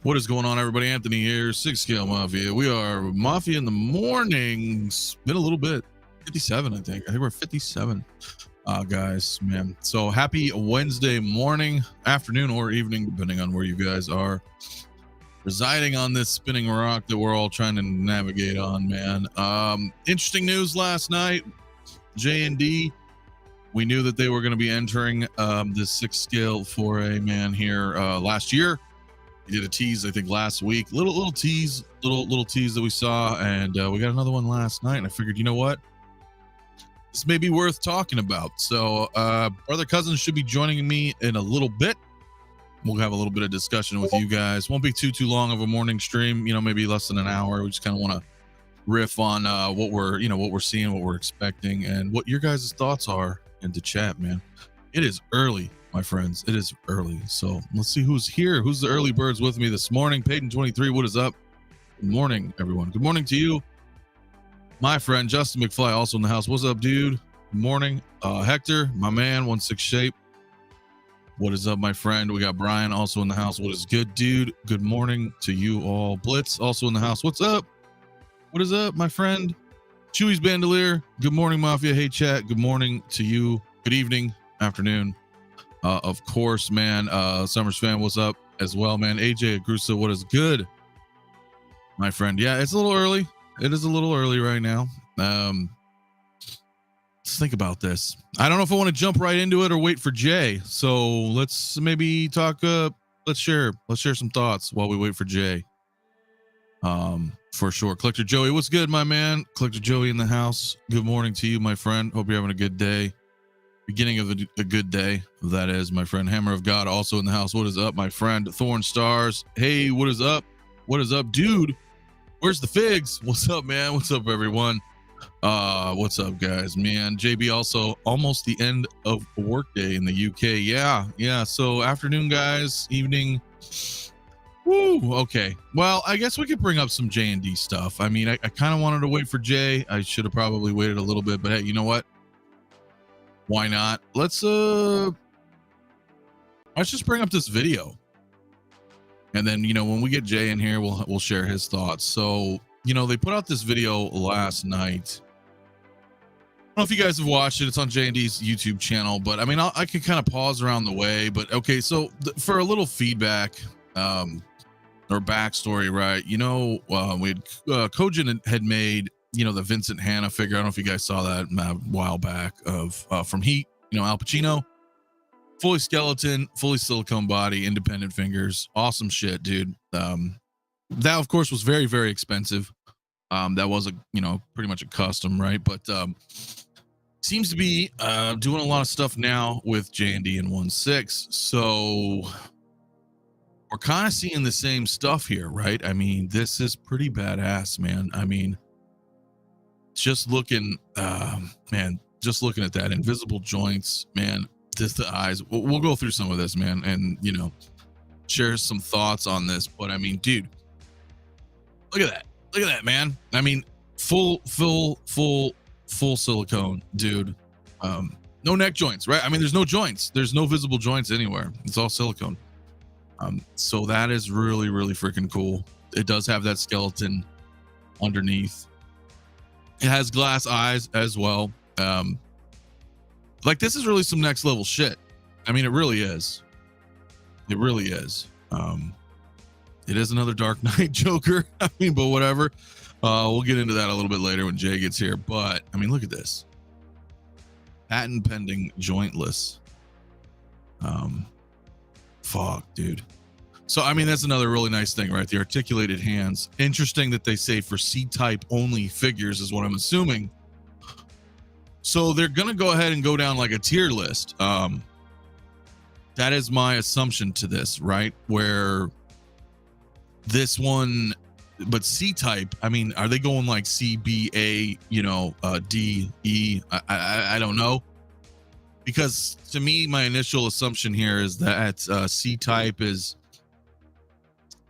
What is going on, everybody? Anthony here, 6 Scale Mafia. We are Mafia in the mornings. Been a little bit. 57, I think. I think we're 57, guys, man. So happy Wednesday morning, afternoon, or evening, depending on where you guys are residing on this spinning rock that we're all trying to navigate on, man. Interesting news last night. JND, we knew that they were going to be entering this 6 Scale 4A, man, here last year. We did a tease, I think, last week. Little tease that we saw, and we got another one last night. And I figured, you know what, this may be worth talking about. So, brother Cousins should be joining me in a little bit. We'll have a little bit of discussion with you guys. Won't be too long of a morning stream. You know, maybe less than an hour. We just kind of want to riff on what we're seeing, what we're expecting, and what your guys' thoughts are into chat, man. It is early, my friends. It is early. So let's see who's here. Who's the early birds with me this morning? Peyton23, what is up? Good morning, everyone. Good morning to you. My friend Justin McFly, also in the house. What's up, dude? Good morning. Hector, my man, 16 Shape. What is up, my friend? We got Brian also in the house. What is good, dude? Good morning to you all. Blitz also in the house. What's up? What is up, my friend? Chewy's Bandolier. Good morning, Mafia. Hey, chat. Good morning to you. Good evening, afternoon. Of course, man. Summers fan, what's up as well, man? 𝗕𝗘𝗥𝗖𝗢𝗠𝗘, what is good, my friend? Yeah, it's a little early. It is a little early right now. Let's think about this. I don't know if I want to jump right into it or wait for Jay. So let's maybe talk. Let's share some thoughts while we wait for Jay. For sure. Collector Joey, what's good, my man? Collector Joey in the house. Good morning to you, my friend. Hope you're having a good day. Beginning of a good day, that is, my friend. Hammer of God also in the house. What is up, my friend? Thorn Stars. Hey, what is up? What is up, dude? Where's the figs? What's up, man? What's up, everyone? What's up, guys? Man, JB also almost the end of workday in the UK. Yeah. So afternoon, guys, evening. Woo. Okay. Well, I guess we could bring up some JND stuff. I mean, I kind of wanted to wait for Jay. I should have probably waited a little bit, but hey, you know what? Why not? Let's just bring up this video, and then when we get Jay in here, we'll share his thoughts. So they put out this video last night. I don't know if you guys have watched it. It's on JND's YouTube channel, but I mean, I could kind of pause around the way. But okay, so for a little feedback or backstory, right? 𝗕𝗘𝗢𝗠𝗘 had made the Vincent Hanna figure. I don't know if you guys saw that a while back of from Heat, Al Pacino, fully skeleton, fully silicone body, independent fingers. Awesome shit, dude. That of course was very, very expensive. That was pretty much a custom, right? But seems to be doing a lot of stuff now with JND and 1/6. So we're kind of seeing the same stuff here, right? I mean, this is pretty badass, man. I mean, just looking at that invisible joints, man, just the eyes. We'll go through some of this, man, and share some thoughts on this. But I mean, dude, look at that, man. I mean, full silicone, dude. No neck joints, right? I mean, there's no joints. There's no visible joints anywhere. It's all silicone. So that is really, really freaking cool. It does have that skeleton underneath. It has glass eyes as well. Like, this is really some next level shit. I mean, it really is. It really is. It is another Dark Knight Joker. I mean, but whatever. We'll get into that a little bit later when Jay gets here. But I mean, look at this. Patent pending, jointless. Fuck, dude. So, I mean, that's another really nice thing, right? The articulated hands. Interesting that they say for C-type only figures is what I'm assuming. So they're going to go ahead and go down like a tier list. That is my assumption to this, right? Where this one, but C-type, I mean, are they going like C, B, A, D, E? I don't know. Because to me, my initial assumption here is that C-type is...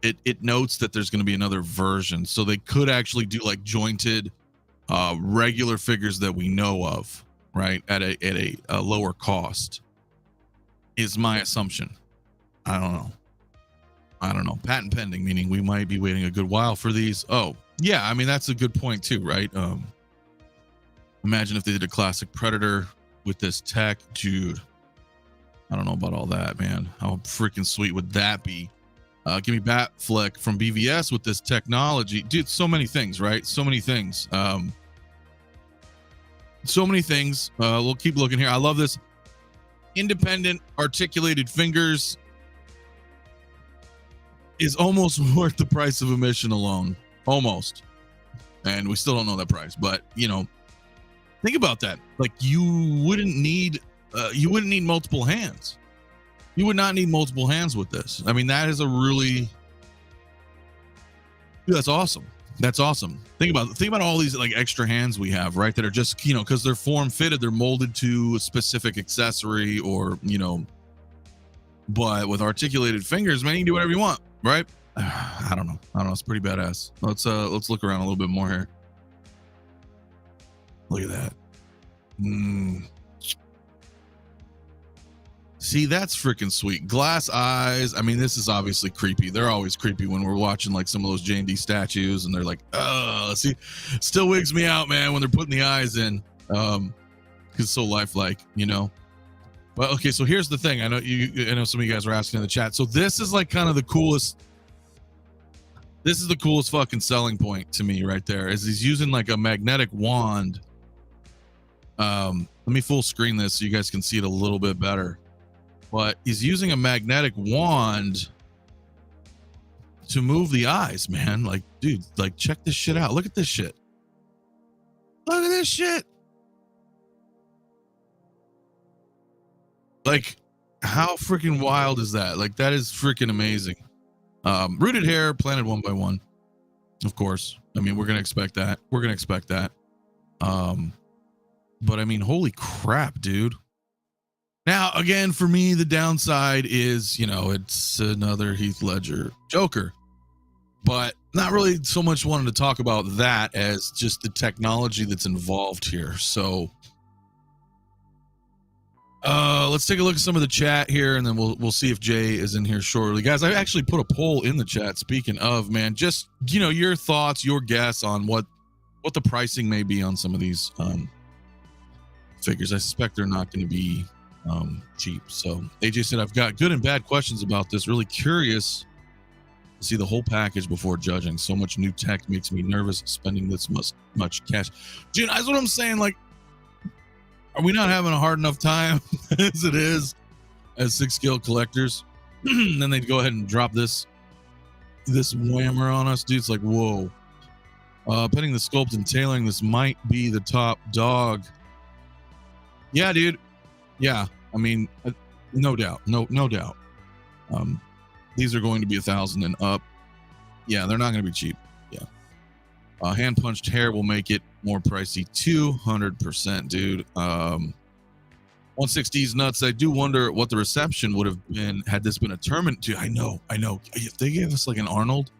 It notes that there's going to be another version, so they could actually do like jointed regular figures that we know of, right, at a lower cost, is my assumption. I don't know. I don't know, patent pending, meaning we might be waiting a good while for these. Oh, yeah, I mean, that's a good point too, right? Imagine if they did a classic Predator with this tech, dude. I don't know about all that, man. How freaking sweet would that be? Give me Batfleck from BVS with this technology, dude. So many things, right? So many things. So many things. We'll keep looking here. I love this. Independent articulated fingers is almost worth the price of admission alone. Almost. And we still don't know that price, but you know, think about that. Like you wouldn't need multiple hands. You would not need multiple hands with this. I mean, that is a really, that's awesome. That's awesome. Think about all these like extra hands we have, right? That are just, you know, because they're form fitted, they're molded to a specific accessory or, you know, but with articulated fingers, man, you can do whatever you want, right? I don't know. It's pretty badass. Let's look around a little bit more here. Look at that. See, that's freaking sweet. Glass eyes. I mean, this is obviously creepy. They're always creepy when we're watching like some of those JND statues and they're like, oh, see, still wigs me out, man, when they're putting the eyes in. Because it's so lifelike, you know. But okay, so here's the thing. I know some of you guys are asking in the chat. So this is like kind of the coolest. This is the coolest fucking selling point to me right there, is he's using like a magnetic wand. Let me full screen this so you guys can see it a little bit better. But he's using a magnetic wand to move the eyes, man. Like, dude, like check this shit out. Look at this shit. Look at this shit. Like, how freaking wild is that? Like, that is freaking amazing. Rooted hair, planted one by one. Of course. I mean, we're going to expect that. But I mean, holy crap, dude. Now, again, for me, the downside is, you know, it's another Heath Ledger Joker. But not really so much wanting to talk about that as just the technology that's involved here. So let's take a look at some of the chat here, and then we'll see if Jay is in here shortly. Guys, I actually put a poll in the chat, speaking of, man, just, you know, your thoughts, your guess on what the pricing may be on some of these figures. I suspect they're not going to be cheap. So AJ said, I've got good and bad questions about this. Really curious to see the whole package before judging. So much new tech makes me nervous spending this much cash. Dude, that's what I'm saying. Like, are we not having a hard enough time as it is as 6-scale collectors? And then they'd go ahead and drop this whammer on us, dude. It's like, whoa. Pending the sculpt and tailoring, this might be the top dog. Yeah, dude. Yeah, I mean, no doubt, no doubt. These are going to be 1,000 and up. Yeah, they're not going to be cheap. Yeah, hand punched hair will make it more pricey. 200%, dude. 160's nuts. I do wonder what the reception would have been had this been a tournament. Dude, I know. If they gave us like an Arnold,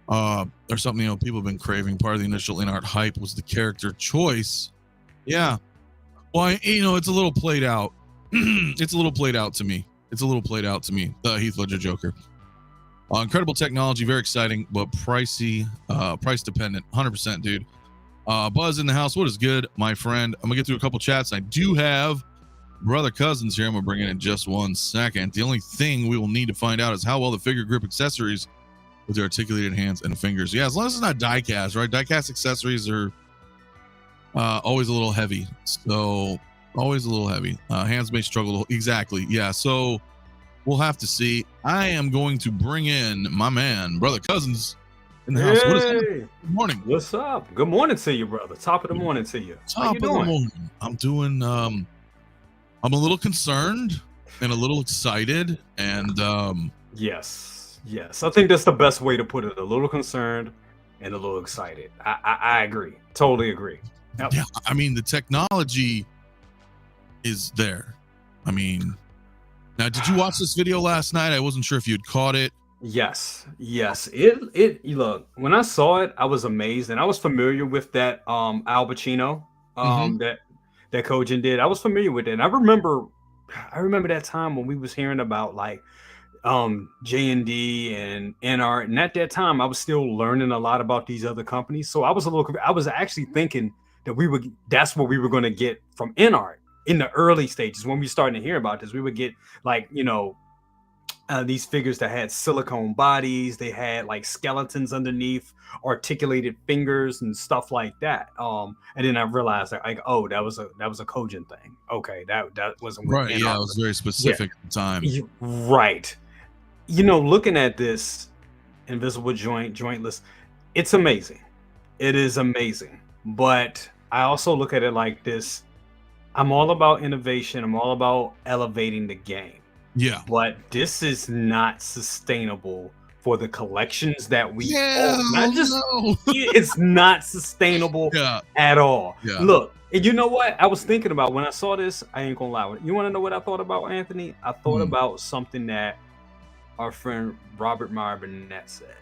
or something, you know, people have been craving. Part of the initial in-art hype was the character choice. Yeah. Well, you know, it's a little played out. It's a little played out to me. The Heath Ledger Joker. Incredible technology, very exciting, but pricey, price dependent. 100%, dude. Buzz in the house. What is good, my friend? I'm gonna get through a couple chats. I do have brother cousins here. I'm gonna bring it in just 1 second. The only thing we will need to find out is how well the figure grip accessories with the articulated hands and fingers. Yeah, as long as it's not die cast, right? Die cast accessories are always a little heavy. So always a little heavy. Hands may struggle. Exactly. Yeah. So we'll have to see. I am going to bring in my man, brother cousins in the house. What is happening? Good morning. What's up? Good morning to you, brother. Top of the morning to you. How you doing? Morning. I'm doing, I'm a little concerned and a little excited. And yes. I think that's the best way to put it. A little concerned and a little excited. I agree. Totally agree. Yep. Yeah, I mean, the technology is there. I mean, now, did you watch this video last night? I wasn't sure if you'd caught it. Yes. It look, when I saw it, I was amazed, and I was familiar with that Al Pacino that Kojin did. I was familiar with it. And I remember that time when we was hearing about like JND and NR, and at that time I was still learning a lot about these other companies. So I was actually thinking that that's what we were going to get from NR in the early stages when we started to hear about this. We would get like, these figures that had silicone bodies, they had like skeletons underneath, articulated fingers and stuff like that. And then I realized that like, oh, that was a Kozin thing. Okay, that wasn't right. Yeah, it was very specific at the time. Right. Looking at this invisible jointless, it's amazing. It is amazing. But I also look at it like this. I'm all about innovation. I'm all about elevating the game. Yeah. But this is not sustainable for the collections that we own. It's not sustainable at all. Yeah. Look, and you know what? I was thinking about when I saw this, I ain't gonna lie. You want to know what I thought about, Anthony? I thought about something that our friend Robert Burnett said.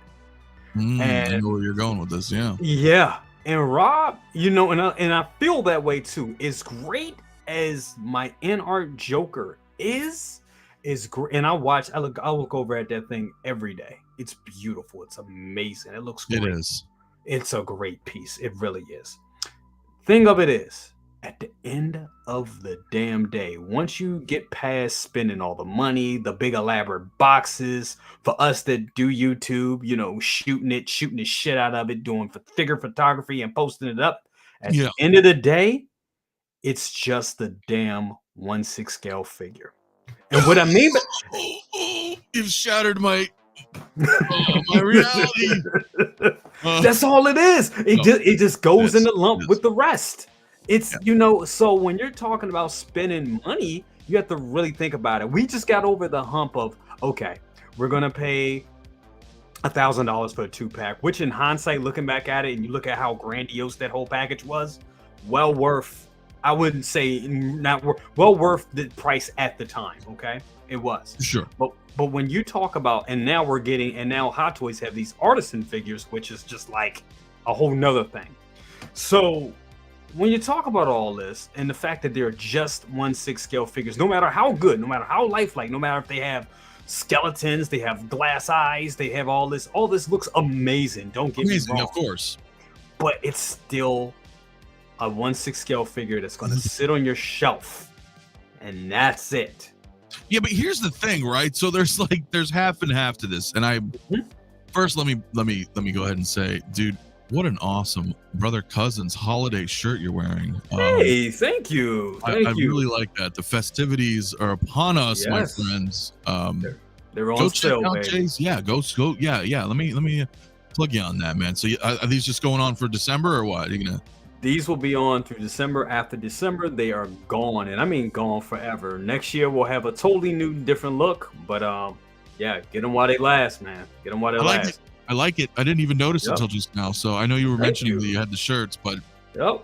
And I know where you're going with this, yeah. Yeah. And Rob, and I feel that way too. As great as my in-art Joker is great. And I look over at that thing every day. It's beautiful. It's amazing. It looks great. It is. It's a great piece. It really is. Thing of it is, at the end of the damn day, once you get past spending all the money, the big elaborate boxes, for us that do YouTube, shooting the shit out of it, doing figure photography and posting it up, at the end of the day, it's just the damn 1/6 scale figure. And what I mean by you've shattered my reality. That's all it is. It just goes in the lump with the rest. It's so when you're talking about spending money, you have to really think about it. We just got over the hump of, okay, we're gonna pay $1,000 for a 2-pack, which in hindsight, looking back at it, and you look at how grandiose that whole package was, well worth. I wouldn't say well worth the price at the time. Okay, it was sure. But when you talk about, and now Hot Toys have these artisan figures, which is just like a whole nother thing. So when you talk about all this and the fact that they're just 1/6 scale figures, no matter how good, no matter how lifelike, no matter if they have skeletons, they have glass eyes, they have all this looks amazing. Don't get me wrong, of course. But it's still a 1/6 scale figure that's going to sit on your shelf, and that's it. Yeah, but here's the thing, right? So there's half and half to this, and first let me go ahead and say, dude, what an awesome Brother Cousins holiday shirt you're wearing. Hey, thank you. I really like that. The festivities are upon us, my friends. They're on sale, baby. Yeah, go. Yeah. Let me plug you on that, man. So are these just going on for December or what? Are you gonna? These will be on through December. After December, they are gone, and I mean gone forever. Next year, we'll have a totally new, different look. But get them while they last, man. Get them while they last. I like it. I didn't even notice until just now. So I know you were mentioning that you had the shirts, but there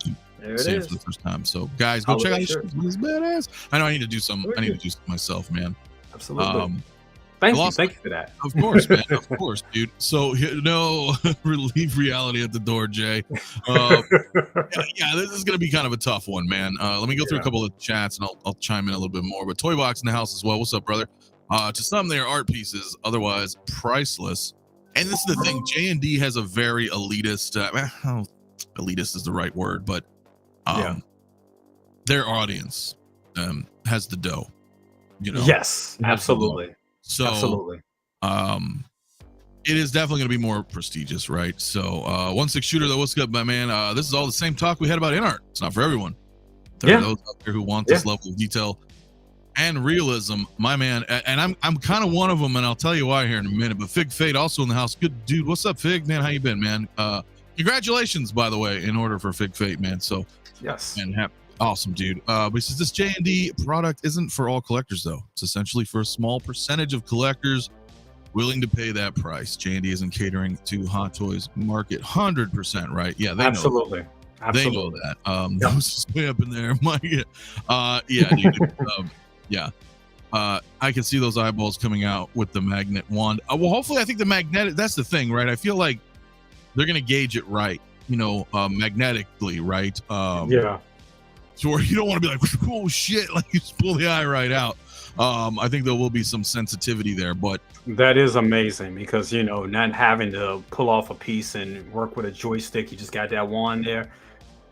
it is for the first time. So guys, go check out the shirts. It's badass. I know I need to do some. I need to do some myself, man. Absolutely. Thank you for that. Of course, man. Of course, dude. So leave reality at the door, Jay. This is gonna be kind of a tough one, man. Let me go through a couple of chats and I'll chime in a little bit more. But Toy Box in the house as well. What's up, brother? To some, they are art pieces, otherwise priceless. And this is the thing. JND has a very elitist. Elitist is the right word, but their audience has the dough. Yes, absolutely. So, absolutely. It is definitely going to be more prestigious, right? So, 1/6 shooter, though, what's good, my man? This is all the same talk we had about in-art. It's not for everyone. There are those out there who want this level of detail and realism, my man. And I'm kind of one of them, and I'll tell you why here in a minute. But Fig Fade also in the house. Good dude. What's up, Fig? Man, how you been, man? Congratulations, by the way, in order for Fig Fade, man. So, yes. Man, awesome, dude. But he says this JND product isn't for all collectors, though. It's essentially for a small percentage of collectors willing to pay that price. JND isn't catering to Hot Toys market 100%, right? Yeah, they absolutely. Know. They know that. This is way up in there, Mike. Dude. I can see those eyeballs coming out with the magnet wand. Well, hopefully, I think the magnetic. That's the thing, right? I feel like they're gonna gauge it right, magnetically, right? So where you don't want to be like, oh shit, like you just pull the eye right out. I think there will be some sensitivity there, but that is amazing because not having to pull off a piece and work with a joystick, you just got that wand there.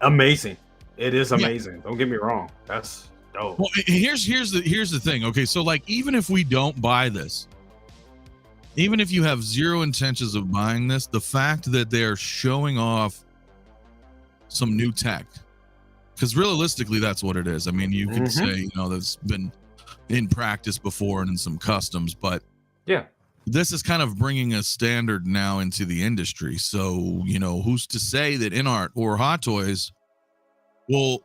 Amazing. It is amazing. Yeah. Don't get me wrong. That's dope. Well, here's the thing. Okay, so like even if we don't buy this, even if you have zero intentions of buying this, the fact that they're showing off some new tech, because realistically that's what it is. I mean, you could say that's been in practice before and in some customs, but yeah, this is kind of bringing a standard now into the industry. So who's to say that InArt or Hot Toys will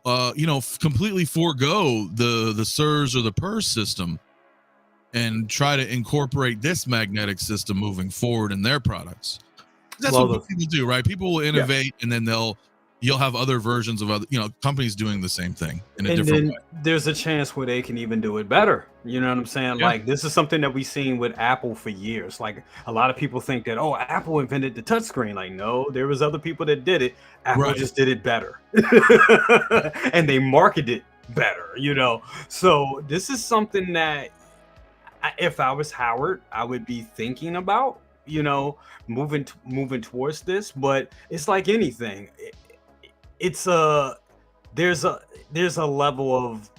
completely forego the 𝗕𝗘𝗧 or the 𝗕𝗘 system and try to incorporate this magnetic system moving forward in their products. That's what people do, right? People will innovate, and then you'll have other versions of other companies doing the same thing in a different way. There's a chance where they can even do it better. You know what I'm saying? Yeah. Like this is something that we've seen with Apple for years. Like a lot of people think that Apple invented the touchscreen. Like no, there was other people that did it. Apple just did it better, and they marketed it better. So this is something that if I was Howard, I would be thinking about. Moving towards this, but it's like anything. It's there's a level of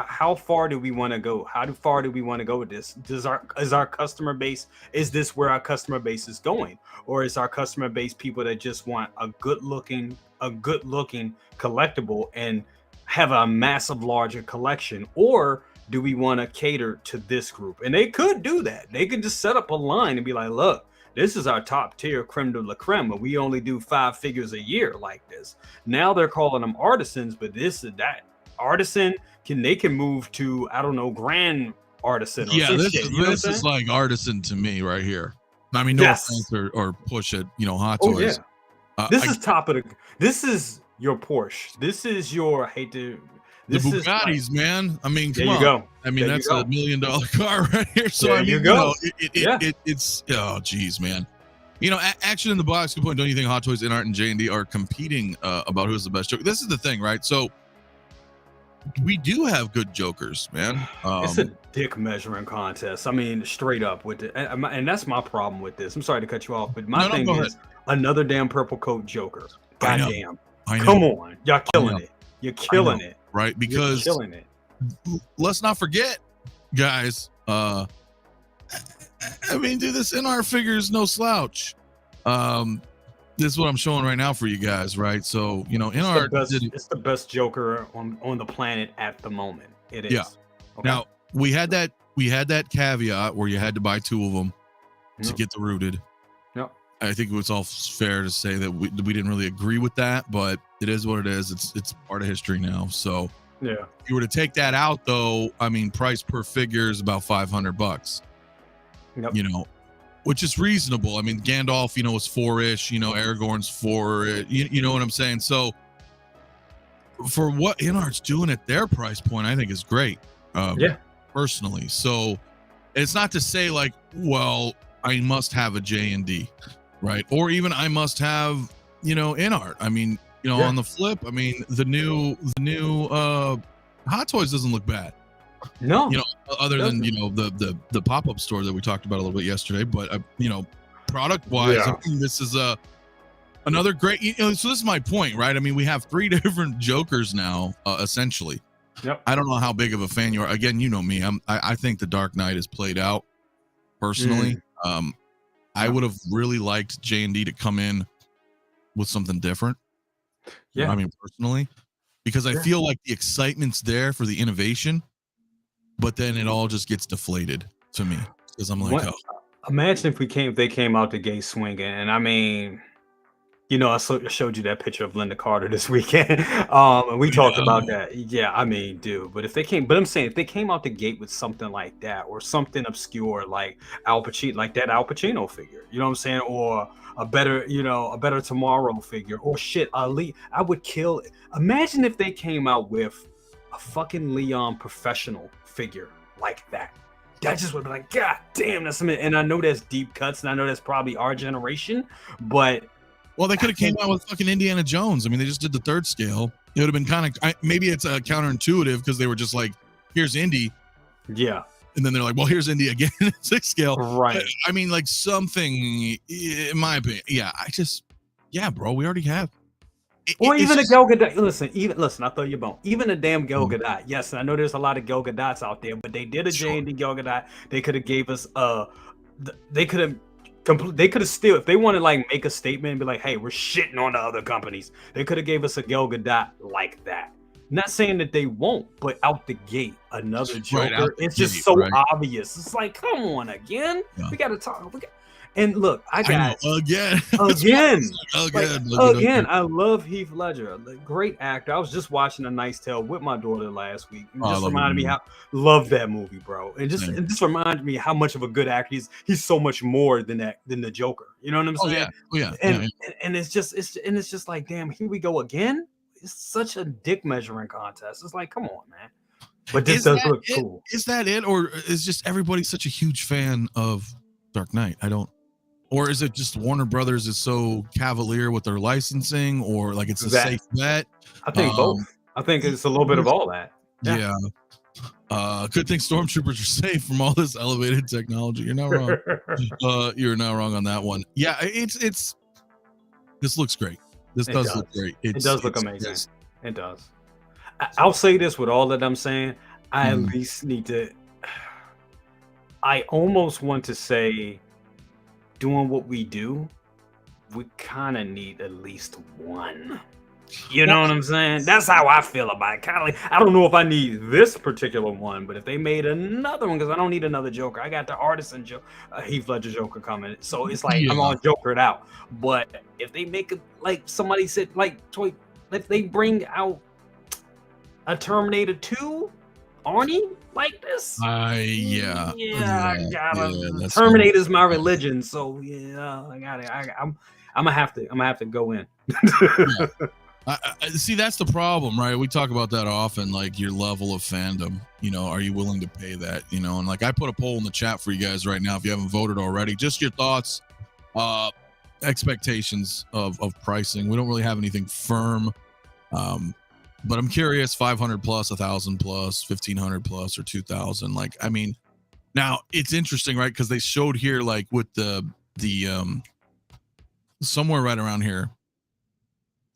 how far do we want to go? How far do we want to go with this? Is our customer base, is this where our customer base is going? Or is our customer base people that just want a good looking collectible and have a massive larger collection? Or do we want to cater to this group? And they could do that. They could just set up a line and be like, look, this is our top tier creme de la creme, but we only do 5 figures a year like this. Now they're calling them artisans, but this is that artisan they can move to, I don't know, grand artisan. Or this is like artisan to me right here. I mean, no offense or push it, Hot Toys. Yeah. This is your Porsche. This is your, the Bugattis, man. I mean, come on. Go. I mean, that's $1 million car right here. So I mean, it's geez, man. Action in the Box. Good point. Don't you think Hot Toys, InArt, and JND are competing about who's the best Joker? This is the thing, right? So we do have good Jokers, man. It's a dick measuring contest. I mean, straight up with it, and that's my problem with this. I'm sorry to cut you off, but my thing is another damn purple coat Joker. Goddamn! Come on, y'all killing it. You're killing it. Right, because let's not forget, guys. I mean, dude, this InArt figure is no slouch. This is what I'm showing right now for you guys, right? So InArt, it's the best Joker on the planet at the moment. It is. Yeah. Okay. Now we had that caveat where you had to buy 2 of them to get the rooted. Yep. I think it was all fair to say that we didn't really agree with that, but it is what it is. It's part of history now. So yeah, if you were to take that out, though, I mean, price per figure is about $500. Yep. Which is reasonable. I mean, Gandalf, was 4-ish. Aragorn's 4. You know what I'm saying? So for what InArt's doing at their price point, I think is great. Personally. So it's not to say like, well, I must have a JND, right? Or even I must have, InArt. I mean, on the flip, I mean, the new Hot Toys doesn't look bad. No, other than the pop-up store that we talked about a little bit yesterday, but product wise, I mean, this is another great. So this is my point, right? I mean, we have 3 different Jokers now, essentially. Yep. I don't know how big of a fan you are. Again, you know me. I think the Dark Knight is played out personally. I would have really liked JND to come in with something different. Yeah, I mean, personally, because I feel like the excitement's there for the innovation, but then it all just gets deflated to me because I'm like, imagine if they came out the gate swinging, and I mean, I showed you that picture of Linda Carter this weekend, and we talked about that. Yeah, I mean, dude, but I'm saying if they came out the gate with something like that, or something obscure like Al Pacino, like that Al Pacino figure, you know what I'm saying, or a better Tomorrow figure, or shit, Ali, I would kill it. Imagine if they came out with a fucking Leon Professional figure like that. That just would be like, God damn, that's something. And I know that's deep cuts, and I know that's probably our generation, but they could have came out with fucking Indiana Jones. I mean, they just did the 3rd scale. It would have been kind of, maybe it's counterintuitive because they were just like, here's Indy, Yeah. And then they're like, well, here's Indy again, 6 scale. Right. I mean, like something, in my opinion. Yeah, bro, we already have. Or even a 𝗕𝗘𝗢𝗖𝗢𝗢. Listen, I throw you a bone. Even a damn 𝗕𝗘𝗢𝗢. Yes, I know there's a lot of 𝗕𝗘𝗢𝗢s out there, but they did a JND 𝗕𝗘𝗢𝗢. They could have gave us they could have still, if they want to like make a statement and be like, hey, we're shitting on the other companies, they could have gave us a 𝗕𝗘𝗢𝗢 like that. Not saying that they won't, but out the gate, another Joker. It's just so obvious. It's like, come on again. We gotta talk. And look, I got again. I love Heath Ledger, a great actor. I was just watching A Knight's Tale with my daughter last week. It just reminded me how love that movie, bro. And just reminded me how much of a good actor he's so much more than the Joker. You know what I'm saying? And it's just like, damn, here we go again. It's such a dick measuring contest. It's like, come on, man. But this does look cool. Is that it, or is just everybody such a huge fan of Dark Knight? Or is it just Warner Brothers is so cavalier with their licensing, or like it's a safe bet? I think both. I think it's a little bit of all that. Yeah. Good thing stormtroopers are safe from all this elevated technology. You're not wrong. You're not wrong on that one. Yeah, it's. This looks great. This does look great. It does look amazing. It does. I'll say this with all that I'm saying. I at least need to. I almost want to say, doing what we do, we kind of need at least one. You know what I'm saying? That's how I feel about it. Kind of like, I don't know if I need this particular one, but if they made another one, because I don't need another Joker. I got the artisan Heath Ledger Joker coming, so it's like I'm all Jokered out. But if they make it like somebody said, like if they bring out a Terminator 2, Arnie like this, I gotta. Terminator's my religion, so yeah, I got it. I'm gonna have to go in. See, that's the problem, right? We talk about that often, like your level of fandom. You know, are you willing to pay that? You know, and like I put a poll in the chat for you guys right now. If you haven't voted already, just your thoughts, expectations of pricing. We don't really have anything firm. But I'm curious, 500 plus, 1,000 plus, 1,500 plus, or 2,000. Like, I mean, now it's interesting, right? Because they showed here, like with the somewhere right around here,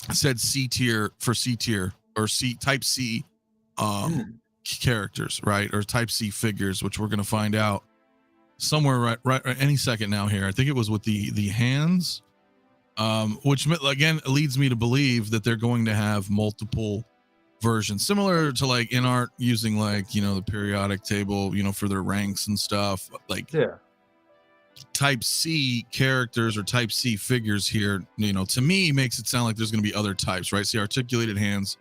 it said C tier for C tier or type C characters, right? Or type C figures, which we're gonna find out somewhere right any second now here. I think it was with the hands, which again leads me to believe that they're going to have multiple versions, similar to like in art, using like, you know, the periodic table, you know, for their ranks and stuff. Like type C characters or type C figures here, you know, to me makes it sound like there's going to be other types, right? See, articulated hands,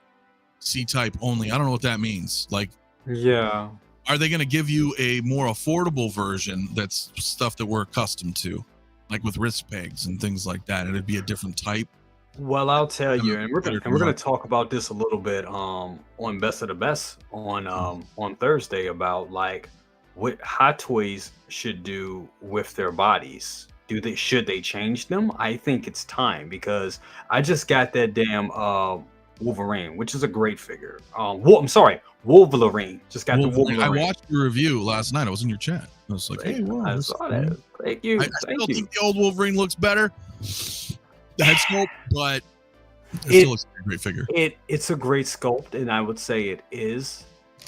C type only. I don't know what that means. Like, are they going to give you a more affordable version that's stuff that we're accustomed to, like with wrist pegs and things like that? It'd be a different type. Well, I'll tell you, and we're gonna talk about this a little bit on Best of the Best on Thursday about like what Hot Toys should do with their bodies. Should they change them? I think it's time, because I just got that damn Wolverine, which is a great figure. I'm sorry, Wolverine. Just got the Wolverine. I watched your review last night. I was in your chat. I was like, hey, I saw that. Thank you. I still think the old Wolverine looks better. The head sculpt, but it still looks like a great figure. It's a great sculpt, and I would say it is.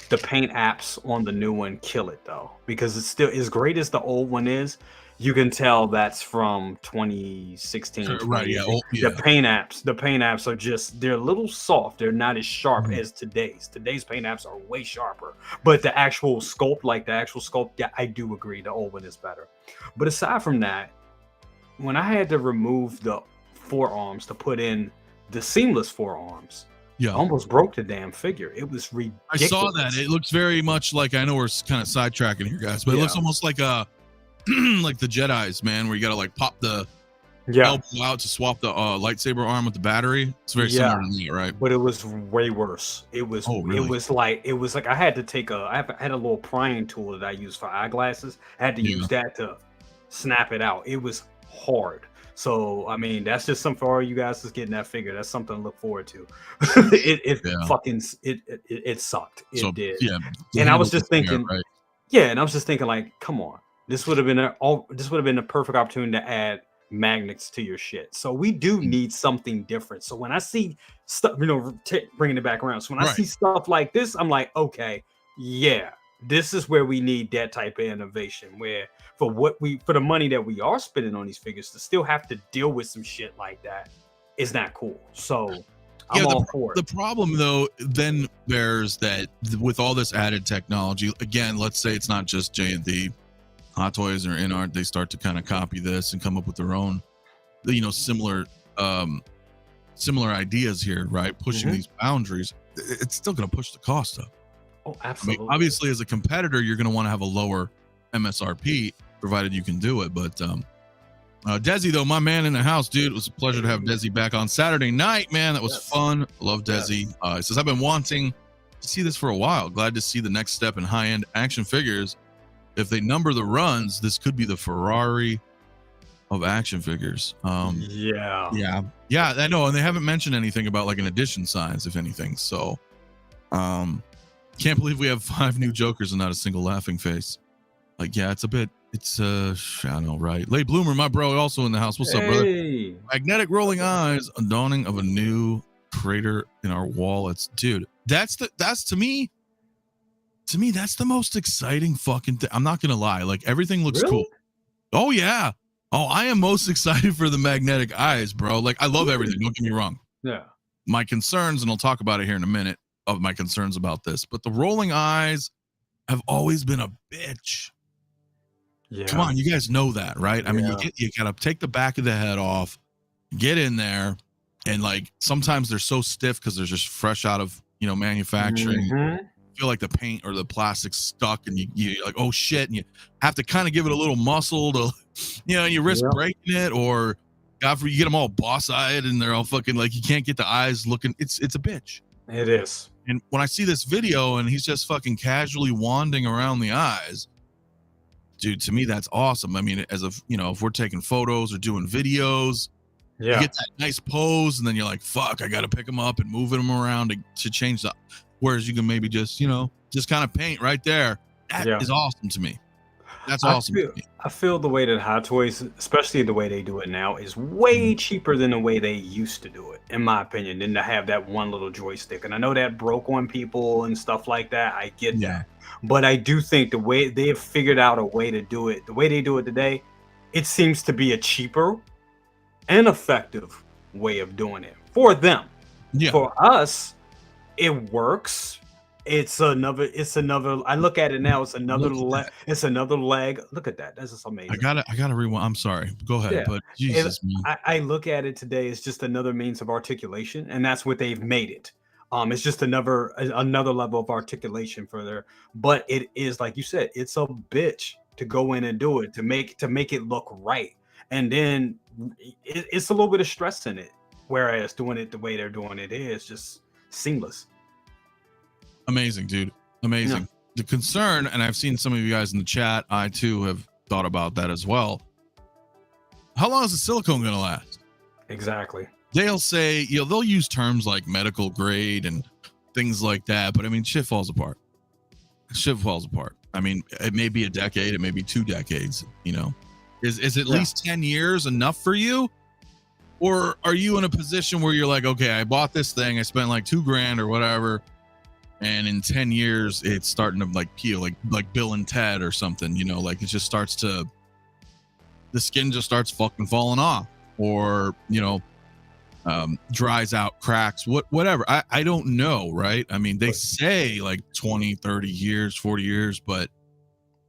The paint apps on the new one kill it though, because it's still as great as the old one is. You can tell that's from 2016. Right, The paint apps are just, they're a little soft. They're not as sharp as today's. Today's paint apps are way sharper. But the actual sculpt, yeah, I do agree. The old one is better. But aside from that, when I had to remove the forearms to put in the seamless forearms, I almost broke the damn figure. It was ridiculous. I saw that. It looks very much like, I know we're kind of sidetracking here, guys, but it looks almost like like the Jedi's, man, where you gotta like pop the elbow out to swap the lightsaber arm with the battery. It's very similar to that, right? But it was way worse. It was it was like I had to take I had a little prying tool that I use for eyeglasses. I had to use that to snap it out. It was hard. So I mean, that's just something for all you guys that's getting that figure. That's something to look forward to. It sucked. It did. And I was just thinking, Yeah, and I was just thinking, like, come on, this would have been a perfect opportunity to add magnets to your shit. So we do Mm. need something different. So when I see stuff, bringing it back around. So when I Right. see stuff like this, I'm like, okay, yeah, this is where we need that type of innovation. Where for the money that we are spending on these figures, to still have to deal with some shit like that is not cool. So Yeah, I'm all for the it. problem though then there's that with all this added technology, again, let's say it's not just JND, Hot Toys or InArt, they start to kind of copy this and come up with their own, similar similar ideas here, right? Pushing these boundaries. It's still going to push the cost up. Oh, I mean, absolutely. obviously, as a competitor, you're going to want to have a lower MSRP, provided you can do it. But Desi, though, my man in the house, dude, it was a pleasure to have Desi back on Saturday night, man. That was fun. Love Desi. He says, I've been wanting to see this for a while. Glad to see the next step in high-end action figures. If they number the runs, this could be the Ferrari of action figures. Yeah, I know, and they haven't mentioned anything about like an edition size, if anything. So, can't believe we have 5 new Jokers and not a single laughing face. Like, yeah, it's I don't know, right? Late Bloomer, my bro, also in the house. What's up, brother? Magnetic rolling eyes, a dawning of a new crater in our wallets, dude. That's to me, that's the most exciting fucking thing. I'm not gonna lie, like everything looks cool. Oh yeah. Oh, I am most excited for the magnetic eyes, bro. Like, I love everything. Don't get me wrong. Yeah. My concerns, and I'll talk about it here in a minute, of my concerns about this, but the rolling eyes have always been a bitch. Yeah. Come on, you guys know that, right? I mean, you gotta take the back of the head off, get in there, and like sometimes they're so stiff because they're just fresh out of manufacturing. Feel like the paint or the plastic's stuck, and you like, oh shit, and you have to kind of give it a little muscle to, you risk breaking it, or God forbid you get them all boss-eyed and they're all fucking like you can't get the eyes looking. It's a bitch. It is. And when I see this video and he's just fucking casually wanding around the eyes, dude, to me that's awesome. I mean, as of if we're taking photos or doing videos, you get that nice pose, and then you're like, fuck, I got to pick them up and moving them around to change the. Whereas you can maybe just kind of paint right there. That is awesome to me. That's awesome. I feel the way that Hot Toys, especially the way they do it now, is way cheaper than the way they used to do it, in my opinion, than to have that one little joystick. And I know that broke on people and stuff like that. I get that. But I do think the way they have figured out a way to do it, the way they do it today, it seems to be a cheaper and effective way of doing it for them. Yeah. For us, it works. It's another. I look at it now. It's another leg. It's another leg. Look at that. That's just amazing. I gotta rewind. I'm sorry. Go ahead. But Jesus, man. I look at it today as just another means of articulation, and that's what they've made it. It's just another level of articulation for there. But it is, like you said, it's a bitch to go in and do it to make it look right, and then it's a little bit of stress in it. Whereas doing it the way they're doing it is just seamless. Amazing, dude. Amazing. Yeah. The concern, and I've seen some of you guys in the chat, I too have thought about that as well. How long is the silicone going to last? Exactly. They'll say, they'll use terms like medical grade and things like that, but I mean, shit falls apart. Shit falls apart. I mean, it may be a decade, it may be 2 decades, Is at least 10 years enough for you? Or are you in a position where you're like, okay, I bought this thing, I spent like $2,000 or whatever, and in 10 years it's starting to like peel, like Bill and Ted or something, like it just starts to, the skin just starts fucking falling off, or dries out, cracks, whatever. I don't know, right? I mean, they say like 20, 30 years, 40 years, but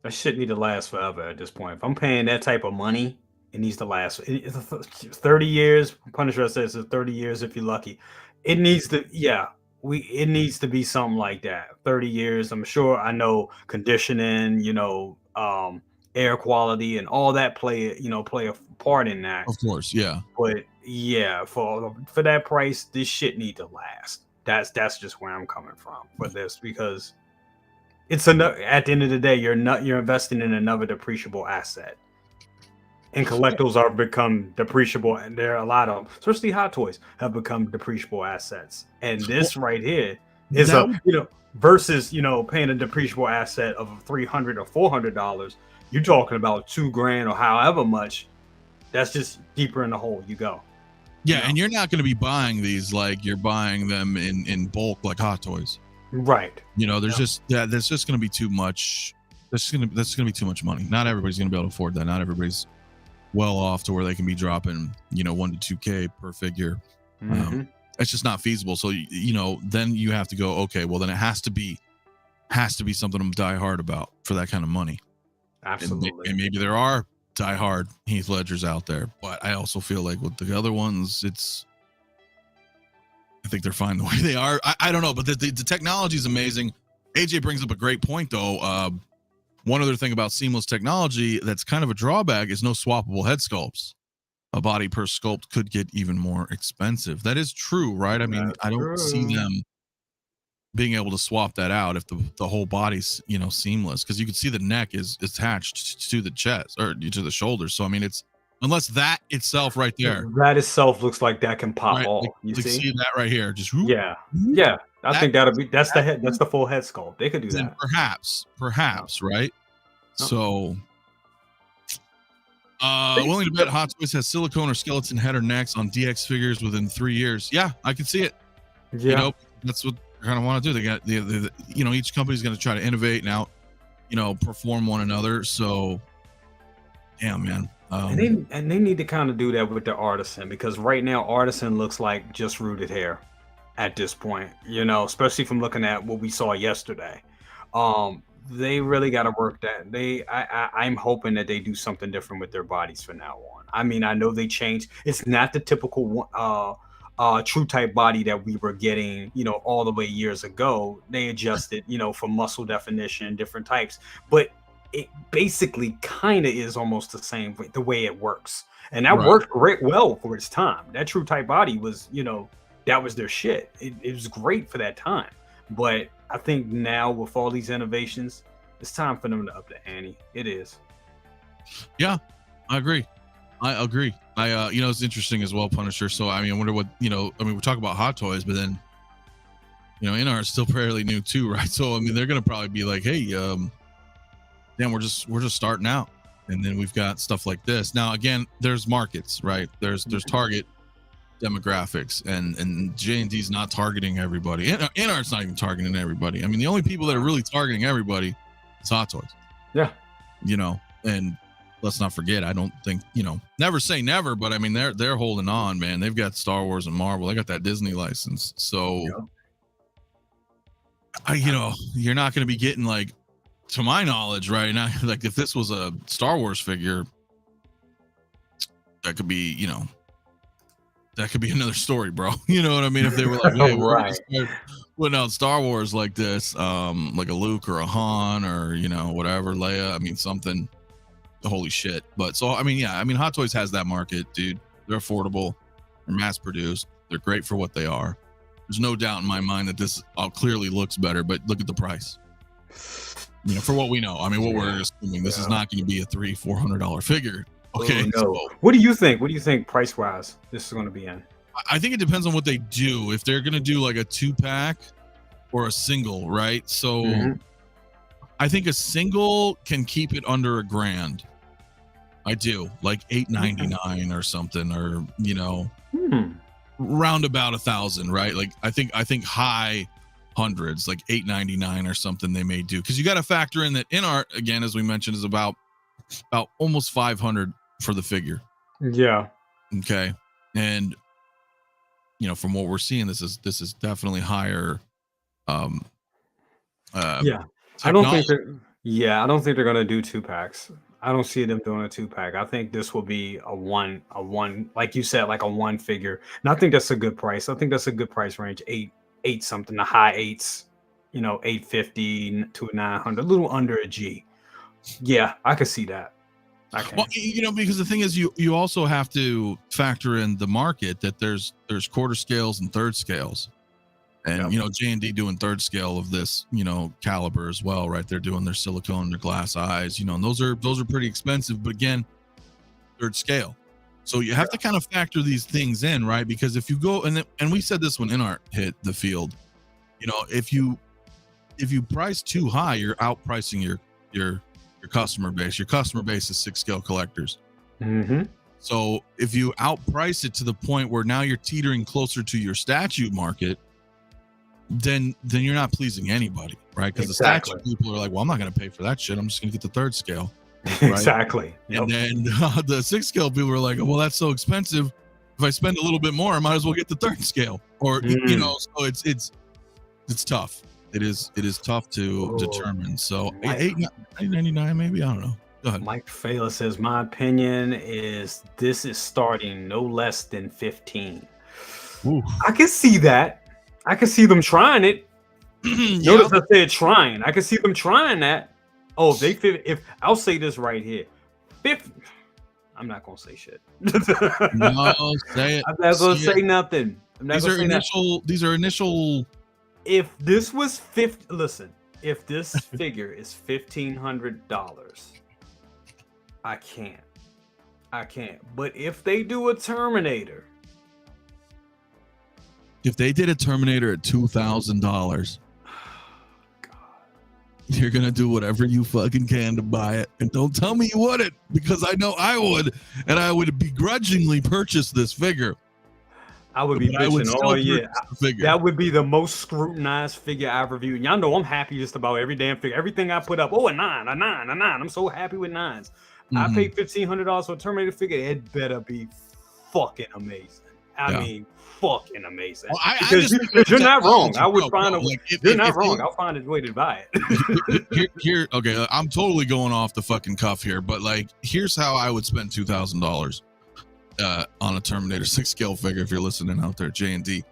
that shit need to last forever at this point. If I'm paying that type of money, it needs to last 30 years. Punisher says it's 30 years if you're lucky. It needs to, it needs to be something like that. 30 years. I'm sure. I know conditioning, air quality and all that play a part in that. Of course, yeah. But for that price, this shit need to last. That's just where I'm coming from for this, because it's at the end of the day, you're investing in another depreciable asset. And collectibles are become depreciable, and there are a lot of, especially Hot Toys, have become depreciable assets. And this right here Is That a versus paying a depreciable asset of $300 or $400. You're talking about $2,000 or however much. That's just deeper in the hole you go. Yeah, and you're not going to be buying these like you're buying them in bulk like Hot Toys. Right. There's just there's just going to be too much. That's going to be too much money. Not everybody's going to be able to afford that. Not everybody's well off to where they can be dropping, $1 to $2K per figure. It's just not feasible. So, then you have to go, okay, well then it has to be something I'm die hard about for that kind of money. Absolutely. And maybe there are die hard Heath Ledgers out there, but I also feel like with the other ones, I think they're fine the way they are. I don't know, but the technology is amazing. AJ brings up a great point though. One other thing about seamless technology that's kind of a drawback is no swappable head sculpts. A body per sculpt could get even more expensive. That is true, right? I mean, I don't see them being able to swap that out if the whole body's seamless, because you can see the neck is attached to the chest or to the shoulders. So I mean, it's unless that itself right there, that itself looks like that can pop right? off. Like, you see that right here, just yeah. I think that's the head. That's the full head sculpt. They could do that. Perhaps, right? So, willing to bet Hot Toys has silicone or skeleton head or necks on DX figures within 3 years. Yeah, I can see it. Yeah, that's what they kind of want to do. They got each company's going to try to innovate and out, perform one another. So, yeah, man. And they need to kind of do that with the Artisan, because right now Artisan looks like just rooted hair at this point, especially from looking at what we saw yesterday. They really got to work that. I'm hoping that they do something different with their bodies from now on. I mean, I know they changed. It's not the typical true type body that we were getting, all the way years ago. They adjusted, for muscle definition, different types, but it basically kind of is almost the same the way it works. And that worked great well for its time. That true type body was, that was their shit. It was great for that time. But I think now with all these innovations, it's time for them to up the ante. It is. Yeah, I agree. It's interesting as well, Punisher. So, I mean, I wonder what, we're talking about Hot Toys, but then, NR is still fairly new too, right? So, I mean, they're going to probably be like, hey, damn, we're just starting out. And then we've got stuff like this. Now, again, there's markets, right? There's target demographics, and JND is not targeting everybody. NR's not even targeting everybody. I mean, the only people that are really targeting everybody is Hot Toys. Yeah. And let's not forget, I don't think, never say never, but I mean, they're holding on, man. They've got Star Wars and Marvel. They got that Disney license. So, you're not going to be getting, like, to my knowledge right now, like if this was a Star Wars figure, that could be, that could be another story, bro. You know what I mean? If they were like, hey, we're gonna start putting out Star Wars like this, like a Luke or a Han or, whatever, Leia, I mean, something, holy shit. But so, I mean, yeah, I mean, Hot Toys has that market, dude. They're affordable, they're mass produced, they're great for what they are. There's no doubt in my mind that this clearly looks better, but look at the price. For what we know. I mean, what we're assuming, this is not going to be a $300-$400 figure. Okay. No. So, what do you think? What do you think price wise this is going to be in? I think it depends on what they do. If they're going to do like a 2-pack or a single, right? So I think a single can keep it under $1,000. I do, like $899 or something, or round about 1,000, right? Like I think high hundreds, like $899 or something they may do, because you got to factor in that art, again, as we mentioned, is about almost $500 for the figure. Yeah. Okay. And from what we're seeing, this is definitely higher. I don't think they're gonna do 2-packs. I don't see them doing a 2-pack. I think this will be a one, like you said, like a one figure. And I think that's a good price. I think that's a good price range. Eight something, the high eights, $850 to $900, a little under a G. Yeah, I could see that. Well, because the thing is, you also have to factor in the market that there's quarter scales and third scales, and JND doing third scale of this caliber as well, right? They're doing their silicone, their glass eyes, and those are pretty expensive, but again, third scale. So you have to kind of factor these things in, right? Because if you go and we said this when InArt hit the field, you know, if you price too high, you're outpricing your customer base. Your customer base is 6 scale collectors. Mm-hmm. So if you outprice it to the point where now you're teetering closer to your statute market, then you're not pleasing anybody, right? Because Exactly. the statute people are like, well, I'm not going to pay for that shit. I'm just going to get the 3rd scale. Right? Exactly. Yep. And then the 6 scale people are like, well, that's so expensive. If I spend a little bit more, I might as well get the 3rd scale. Or you know, so it's tough. It is tough to determine. So $8.99 maybe, I don't know. Go ahead. Mike Fela says, my opinion is this is starting no less than 15. Ooh. I can see that. I can see them trying it. Notice I said trying. I can see them trying that. Oh, if I'll say this right here, 50. I'm not gonna say shit. No, say it. I'm not gonna say nothing. These are initial. If this was 50, listen. If this figure is $1,500, I can't. But if they do a Terminator. If they did a Terminator at $2,000, you're gonna do whatever you fucking can to buy it, and don't tell me you wouldn't, because I know I would, and I would begrudgingly purchase this figure. I would be bitching all year. That would be the most scrutinized figure I've reviewed. Y'all know I'm happy just about every damn figure. Everything I put up, a 9, a 9, a 9. I'm so happy with 9s. I paid $1,500 for a Terminator figure. It better be fucking amazing. I mean, fucking amazing. Well, because you're not wrong. I would find a way. You're not wrong. I'll find a way to buy it. Okay, I'm totally going off the fucking cuff here, but like, here's how I would spend $2,000 on a Terminator 6 scale figure. If you're listening out there, JND,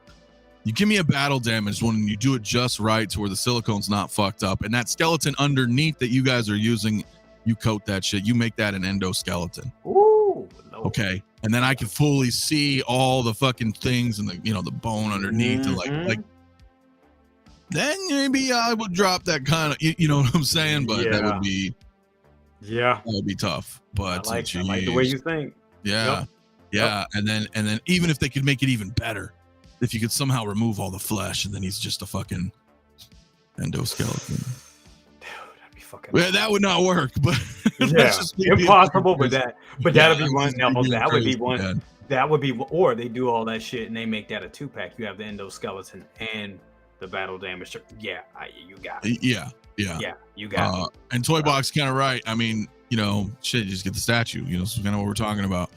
you give me a battle damaged one, and you do it just right to where the silicone's not fucked up, and that skeleton underneath that you guys are using, you coat that shit. You make that an endoskeleton. Ooh, no. Okay. And then I can fully see all the fucking things and the bone underneath, and like then maybe I would drop that kind of, you know what I'm saying? But that would be tough. But I like the way you think. Yeah. And then even if they could make it even better, if you could somehow remove all the flesh, and then he's just a fucking endoskeleton. Well, that would not work, but impossible. But that'll be one. No, that would be one. Man. That would be, or they do all that shit and they make that a 2-pack. You have the endoskeleton and the battle damage. Yeah, you got it. Yeah, you got it. And Toy Box kind of right. I mean, shit, you just get the statue. So kind of what we're talking about.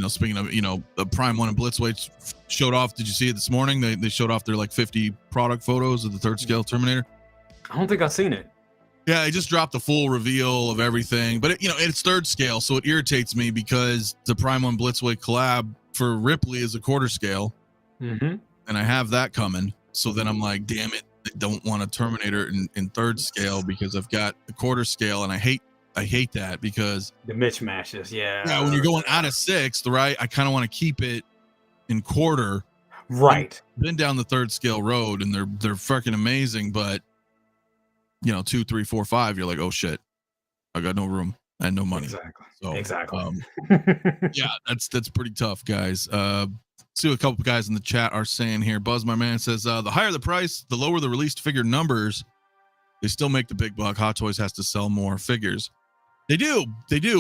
Speaking of, the Prime 1 and Blitzweight showed off. Did you see it this morning? They showed off their like 50 product photos of the 3rd scale Terminator. I don't think I've seen it. Yeah, I just dropped the full reveal of everything, but it's 3rd scale, so it irritates me because the Prime 1 Blitzweight collab for Ripley is a 1/4 scale, and I have that coming. So then I'm like, damn it, I don't want a Terminator in 3rd scale because I've got the 1/4 scale, and I hate that because the mismatches. Yeah, when you're going out of 6th, right? I kind of want to keep it in 1/4. Right. Been down the 3rd scale road, and they're fucking amazing, but 2, 3, 4, 5, you're like, oh shit, I got no room and no money. Exactly. Yeah, that's pretty tough, guys. See what a couple of guys in the chat are saying here. Buzz, my man, says the higher the price, the lower the released figure numbers. They still make the big buck. Hot Toys has to sell more figures. They do,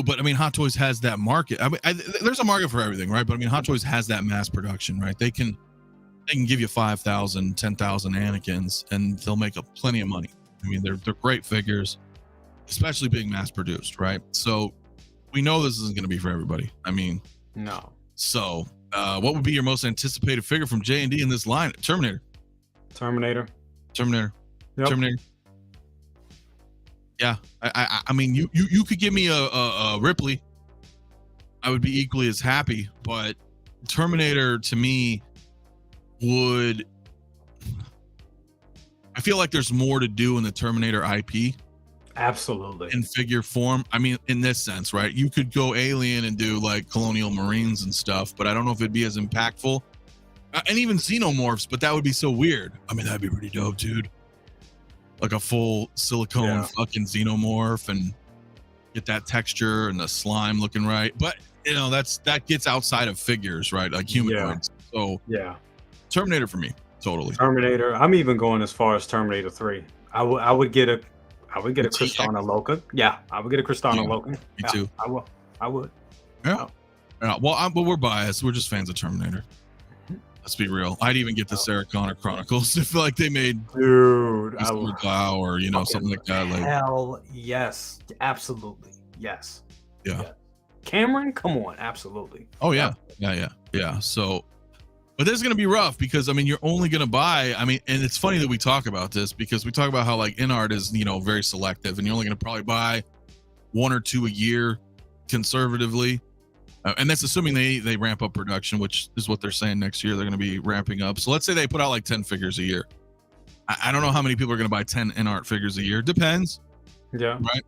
but I mean, Hot Toys has that market. I mean, there's a market for everything, right? But I mean, Hot Toys has that mass production, right? They can give you 5,000, 10,000 Anakins, and they'll make plenty of money. I mean, they're great figures, especially being mass produced, right? So we know this isn't going to be for everybody. I mean, no. So what would be your most anticipated figure from JND in this line? Terminator. Yep. Terminator. Yeah. I mean, you could give me a Ripley. I would be equally as happy, but Terminator to me would... I feel like there's more to do in the Terminator IP. Absolutely. In figure form. I mean, in this sense, right? You could go alien and do like Colonial Marines and stuff, but I don't know if it'd be as impactful. And even Xenomorphs, but that would be so weird. I mean, that'd be pretty dope, dude. Like a full silicone fucking Xenomorph and get that texture and the slime looking right. But, that gets outside of figures, right? Like humanoids. So, yeah. Terminator for me. Totally. Terminator. I'm even going as far as Terminator 3. I would get a The TX? 𝗠𝗘𝗥𝗖𝗢𝗠𝗕𝗠. Yeah, I would get a 𝗠𝗘𝗠𝗥𝗖𝗠𝗠. Me Yeah, too. I would. Yeah. Yeah. Well, but we're biased. We're just fans of Terminator. Let's be real. I'd even get the Sarah Connor Chronicles if like they made Dude, Glau or something like that. Like hell yes, absolutely yes. yeah. Cameron, come on, absolutely. Oh yeah. Yeah. So, but this is gonna be rough because I mean you're only gonna buy. I mean, and it's funny that we talk about this because we talk about how like InArt is very selective and you're only gonna probably buy 1 or 2 a year conservatively. And that's assuming they ramp up production, which is what they're saying next year. They're going to be ramping up. So let's say they put out like 10 figures a year. I don't know how many people are going to buy 10 InArt figures a year. Depends. Yeah. Right.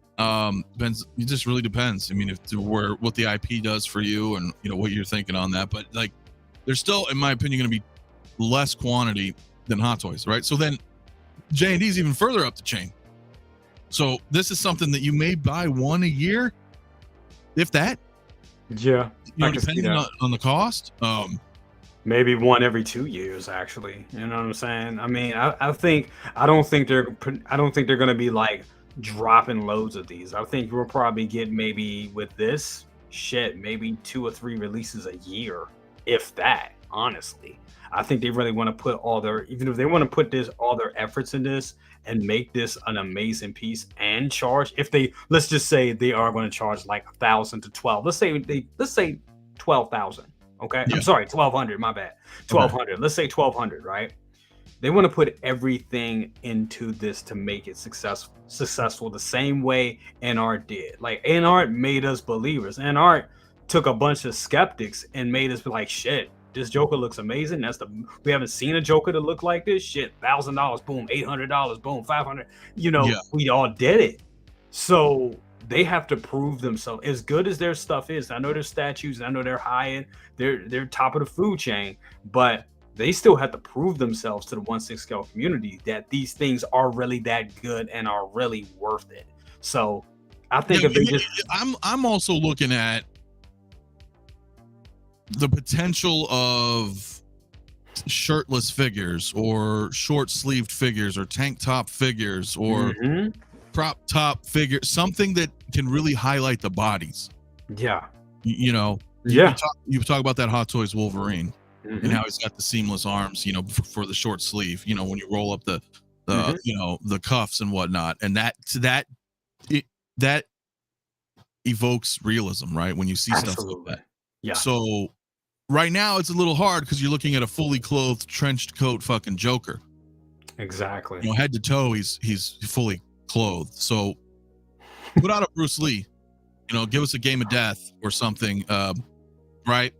Depends. It just really depends. I mean, what the IP does for you and what you're thinking on that. But like, there's still, in my opinion, going to be less quantity than Hot Toys, right? So then JND is even further up the chain. So this is something that you may buy 1 a year, if that. Yeah, depending on the cost. Maybe 1 every 2 years, actually. You know what I'm saying? I mean, I don't think they're going to be like dropping loads of these. I think we'll probably get maybe with this shit, maybe 2 or 3 releases a year, if that. Honestly, I think they really want to put even if they want to put all their efforts in this and make this an amazing piece and charge. If let's just say they are going to charge like 1,000 to 12. Let's say 12,000. Okay, yeah. I'm sorry, 1,200. My bad, 1,200. Okay. Let's say 1,200. Right? They want to put everything into this to make it successful the same way InArt did. Like InArt made us believers. InArt took a bunch of skeptics and made us be like, shit, this Joker looks amazing. We haven't seen a Joker that look like this. Shit, $1,000, boom, $800, boom, $500. We all did it. So they have to prove themselves. As good as their stuff is, I know their statues, I know they're high end, they're top of the food chain, but they still have to prove themselves to the 1/6 scale community that these things are really that good and are really worth it. So I think I'm also looking at the potential of shirtless figures or short sleeved figures or tank top figures or crop top figure, something that can really highlight the bodies. Yeah. You talk about that Hot Toys Wolverine and how he's got the seamless arms, for the short sleeve, when you roll up the cuffs and whatnot. And that evokes realism, right? When you see stuff like that. Yeah. So right now it's a little hard because you're looking at a fully clothed trenched coat fucking Joker. Exactly. Head to toe, he's fully clothed. So put out a Bruce Lee, give us a Game of Death or something, right?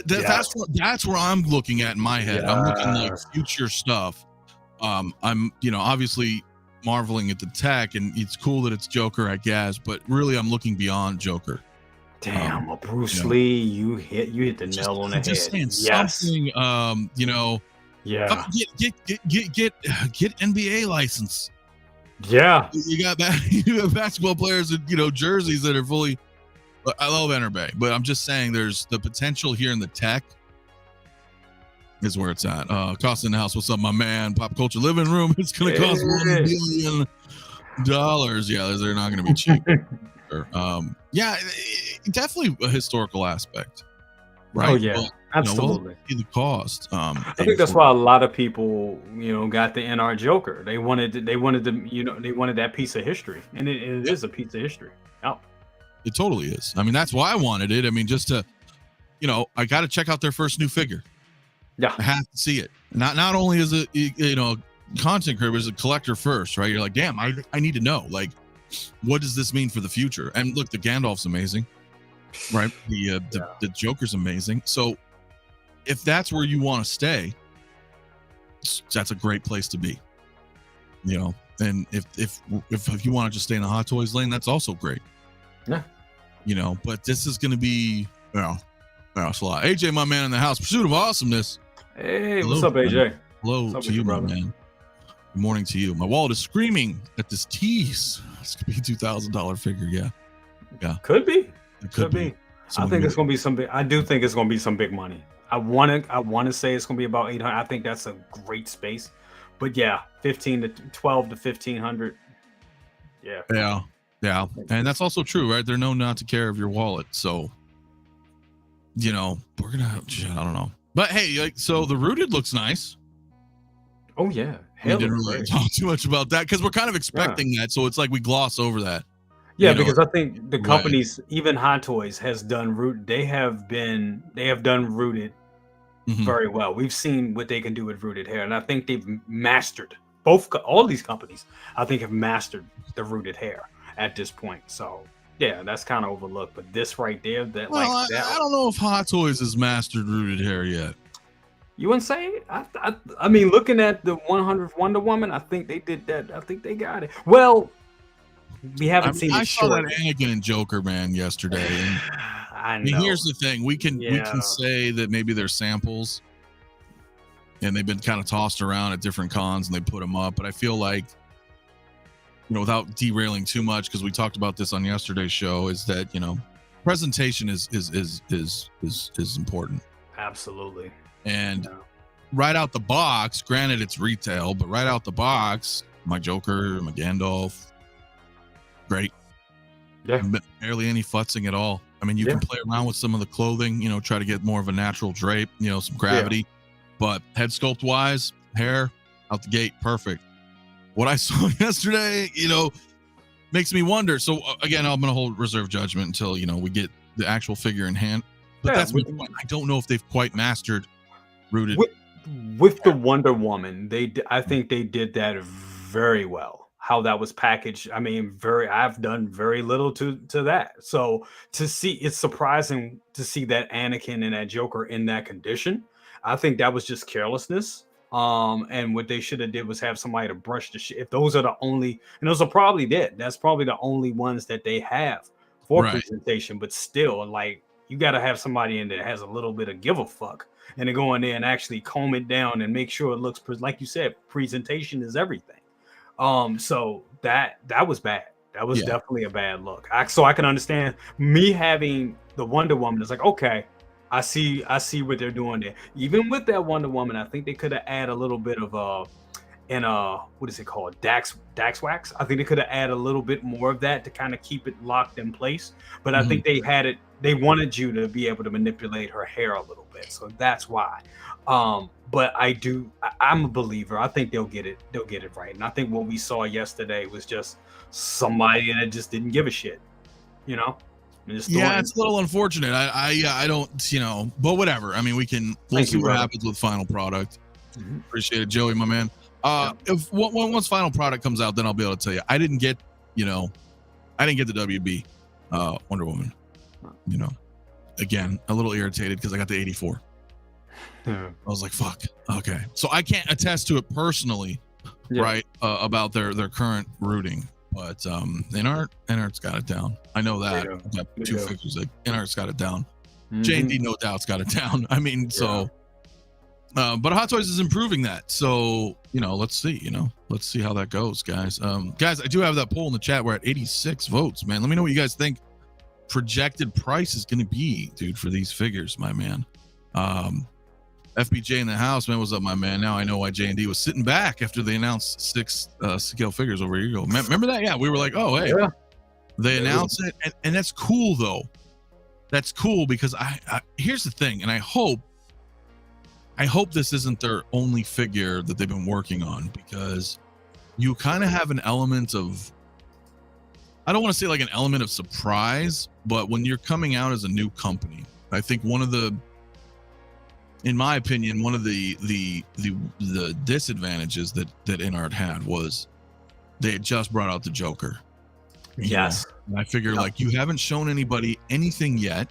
That's where I'm looking at in my head. I'm looking like future stuff. I'm obviously marveling at the tech, and it's cool that it's Joker, I guess, but really I'm looking beyond Joker. Damn, Bruce Lee, you hit the nail on the head. Just saying something, get NBA license. Yeah, you got basketball players and jerseys that are fully. I love Enterbay, but I'm just saying there's the potential here in the tech is where it's at. Cost in the house. What's up, my man? Pop culture living room. It's gonna cost $1 billion. Yeah, they're not gonna be cheap. Definitely a historical aspect, right? Oh yeah, but, absolutely. The cost. I think that's why a lot of people, got the InArt Joker. They wanted that piece of history, and it is a piece of history. Oh. It totally is. I mean, that's why I wanted it. I mean, just to, I got to check out their first new figure. Yeah, I have to see it. Not only is it, content creator, but as a collector first, right? You're like, damn, I need to know, like, what does this mean for the future? And look, the Gandalf's amazing, right? The Joker's amazing. So if that's where you want to stay, that's a great place to be. And if you want to just stay in the Hot Toys lane, that's also great. Yeah. But this is going to be, it's a lot. AJ, my man in the house, pursuit of awesomeness. Hey, what's up, AJ? Hello to you, my man. Good morning to you. My wallet is screaming at this tease. It's going to be $2,000 figure. Yeah. Could be. It could be. I think it's going to be something. I do think it's going to be some big money. I wanna say it's gonna be about 800. I think that's a great space. But yeah, 15 to 12 to 1500. Yeah. Yeah. Yeah. And that's also true, right? They're known not to care of your wallet. So, you know, we're gonna I don't know. But hey, like, so the rooted looks nice. Oh yeah. We didn't really talk too much about that because we're kind of expecting that. So it's like we gloss over that. Yeah, because I think the companies, even Hot Toys, has done root. They have done rooted very well. We've seen what they can do with rooted hair, and I think they've mastered all these companies. I think have mastered the rooted hair at this point. So yeah, that's kind of overlooked. But this right there, I don't know if Hot Toys has mastered rooted hair yet. You wouldn't say? I mean, looking at the 100th Wonder Woman, I think they did that. I think they got it. Well, we haven't seen. I saw that Anakin and Joker man yesterday. And, I know. here's the thing: we can say that maybe they're samples, and they've been kind of tossed around at different cons, and they put them up. But I feel like, you know, without derailing too much, because we talked about this on yesterday's show, is that, you know, presentation is important. Absolutely. And right out the box, granted it's retail, but right out the box, my Joker, my Gandalf, great. Yeah. Barely any futzing at all. I mean, you can play around with some of the clothing, you know, try to get more of a natural drape, you know, some gravity, but head sculpt wise, hair out the gate, perfect. What I saw yesterday, you know, makes me wonder. So again, I'm going to hold reserve judgment until, you know, we get the actual figure in hand, but that's my point. I don't know if they've quite mastered rooted with the Wonder Woman. I think they did that very well. How that was packaged. I mean, I've done very little to that. So to see, it's surprising to see that Anakin and that Joker in that condition. I think that was just carelessness. And what they should have did was have somebody to brush the shit. If those are the only, and those are probably that's probably the only ones that they have for presentation. But still, like, you got to have somebody in there that has a little bit of give a fuck, and to go in there and actually comb it down and make sure it looks like you said, presentation is everything. So that was bad. That was definitely a bad look. So I can understand me having the Wonder Woman. It's like, okay, I see what they're doing there. Even with that Wonder Woman, I think they could have added a little bit of what is it called? Dax wax. I think they could have added a little bit more of that to kind of keep it locked in place. But I think they wanted you to be able to manipulate her hair a little bit. So that's why. But I'm a believer. I think they'll get it right. And I think what we saw yesterday was just somebody that just didn't give a shit, you know? It's a little unfortunate. I don't, you know, but whatever. I mean, we'll see what happens with final product. Appreciate it, Joey, my man. If once final product comes out, then I'll be able to tell you. I didn't get the WB Wonder Woman. You know, again, a little irritated because I got the 84. I was like, fuck. Okay. So I can't attest to it personally, right? About their current rooting. But Inart's got it down. I know that. I've got two figures. Like, Inart's got it down. JND no doubt's got it down. I mean, so but Hot Toys is improving that. So, you know, let's see how that goes, guys. Guys, I do have that poll in the chat. We're at 86 votes, man. Let me know what you guys think projected price is going to be, dude, for these figures, my man. FBJ in the house, man. What's up, my man? Now I know why JND was sitting back after they announced 6 scale figures over a year ago. Remember that? Yeah, we were like, oh, hey, they announced it. And that's cool, though. That's cool because I here's the thing, and I hope this isn't their only figure that they've been working on, because you kind of have an element of, I don't want to say like an element of surprise, but when you're coming out as a new company, I think in my opinion, one of the disadvantages that Inart had was they had just brought out the Joker. Yes. And I figure like, you haven't shown anybody anything yet,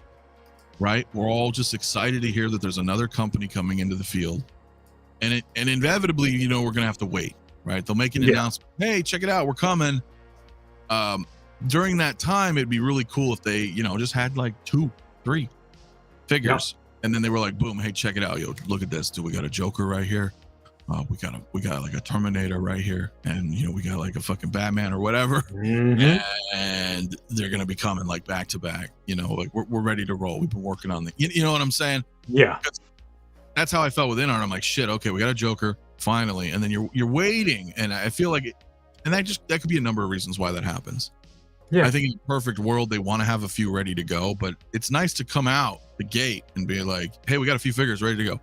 right? We're all just excited to hear that there's another company coming into the field, and inevitably, you know, we're gonna have to wait, right? They'll make an announcement. Hey, check it out, we're coming. During that time, it'd be really cool if they, you know, just had like 2-3 figures. And then they were like, boom, hey, check it out. Yo, look at this. Dude, we got a Joker right here. We got like a Terminator right here. And, you know, we got like a fucking Batman or whatever. And they're going to be coming like back to back. You know, like we're ready to roll. We've been working on you know what I'm saying? Yeah. that's how I felt with InArt. I'm like, shit, okay, we got a Joker finally, and then you're waiting, and I feel like and that could be a number of reasons why that happens. Yeah, I think in a perfect world they want to have a few ready to go, but it's nice to come out the gate and be like, hey, we got a few figures ready to go.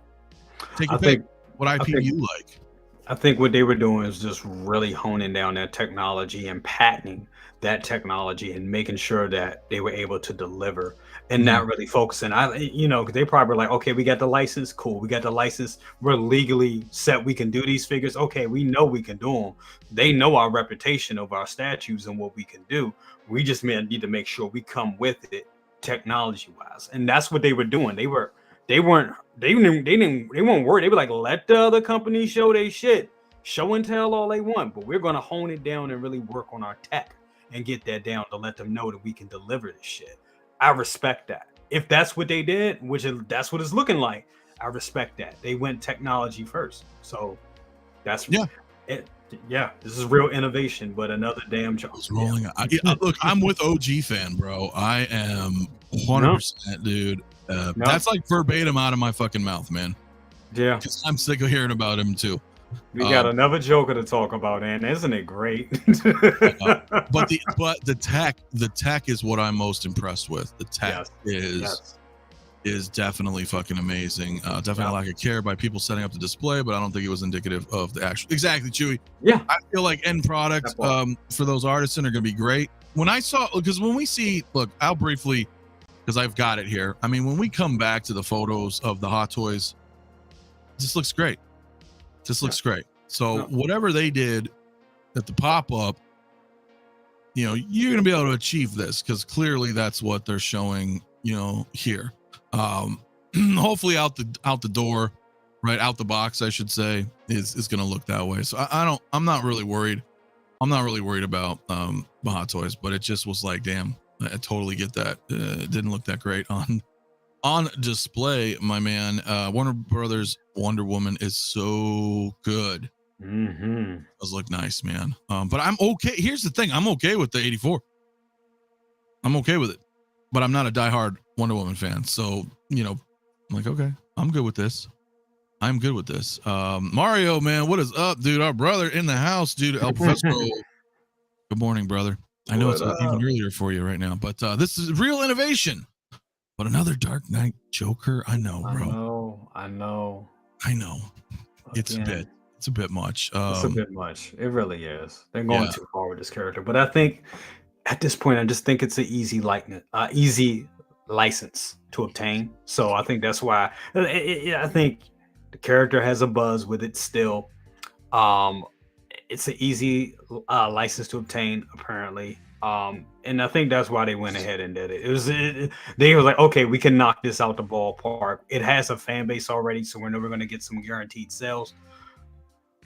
Take your pick. What IP do you like? I think what they were doing is just really honing down that technology and patenting that technology and making sure that they were able to deliver and not really focusing. They probably were like, okay, we got the license. Cool. We got the license. We're legally set. We can do these figures. Okay. We know we can do them. They know our reputation of our statues and what we can do. We just need to make sure we come with it technology wise. And that's what they were doing. They weren't worried. They were like, let the other companies show their shit, show and tell all they want, but we're going to hone it down and really work on our tech and get that down to let them know that we can deliver this shit. I respect that. If that's what they did, that's what it's looking like, I respect that. They went technology first. So that's it. Yeah, this is real innovation, but another damn job. Rolling. Look, I'm with OG fan, bro. I am 100%, dude. That's like verbatim out of my fucking mouth, man. Yeah, I'm sick of hearing about him too. We got another Joker to talk about, and isn't it great? But the tech is what I'm most impressed with. The tech is definitely fucking amazing. Definitely a lack of care by people setting up the display, but I don't think it was indicative of the actual. Exactly, Chewy. Yeah, I feel like end products for those artisans are going to be great. When we see, look, I'll briefly, because I've got it here. I mean, when we come back to the photos of the Hot Toys, this looks great. Great. So whatever they did at the pop-up, you're going to be able to achieve this because clearly that's what they're showing, here. Hopefully out the door, right out the box, I should say, is going to look that way. So I'm not really worried. I'm not really worried about the Hot Toys, but it just was like, damn, I totally get that. It didn't look that great on display, my man. Warner Brothers Wonder Woman is so good. Does look nice, man. But I'm okay. Here's the thing. I'm okay with the 84. I'm okay with it, but I'm not a diehard Wonder Woman fan. So, I'm like, okay, I'm good with this. Mario, man, what is up, dude? Our brother in the house, dude. El Professor. Good morning, brother. I know it's even earlier for you right now, but this is real innovation. But another Dark Knight Joker, I know, bro. I know. It's a bit much. It's a bit much. It really is. They're going too far with this character. But I think at this point, I just think it's an easy license to obtain. So I think that's why I think the character has a buzz with it still. It's an easy license to obtain, apparently. And I think that's why they went ahead and did it. They were like, okay, we can knock this out the ballpark. It has a fan base already, so we're never going to get some guaranteed sales.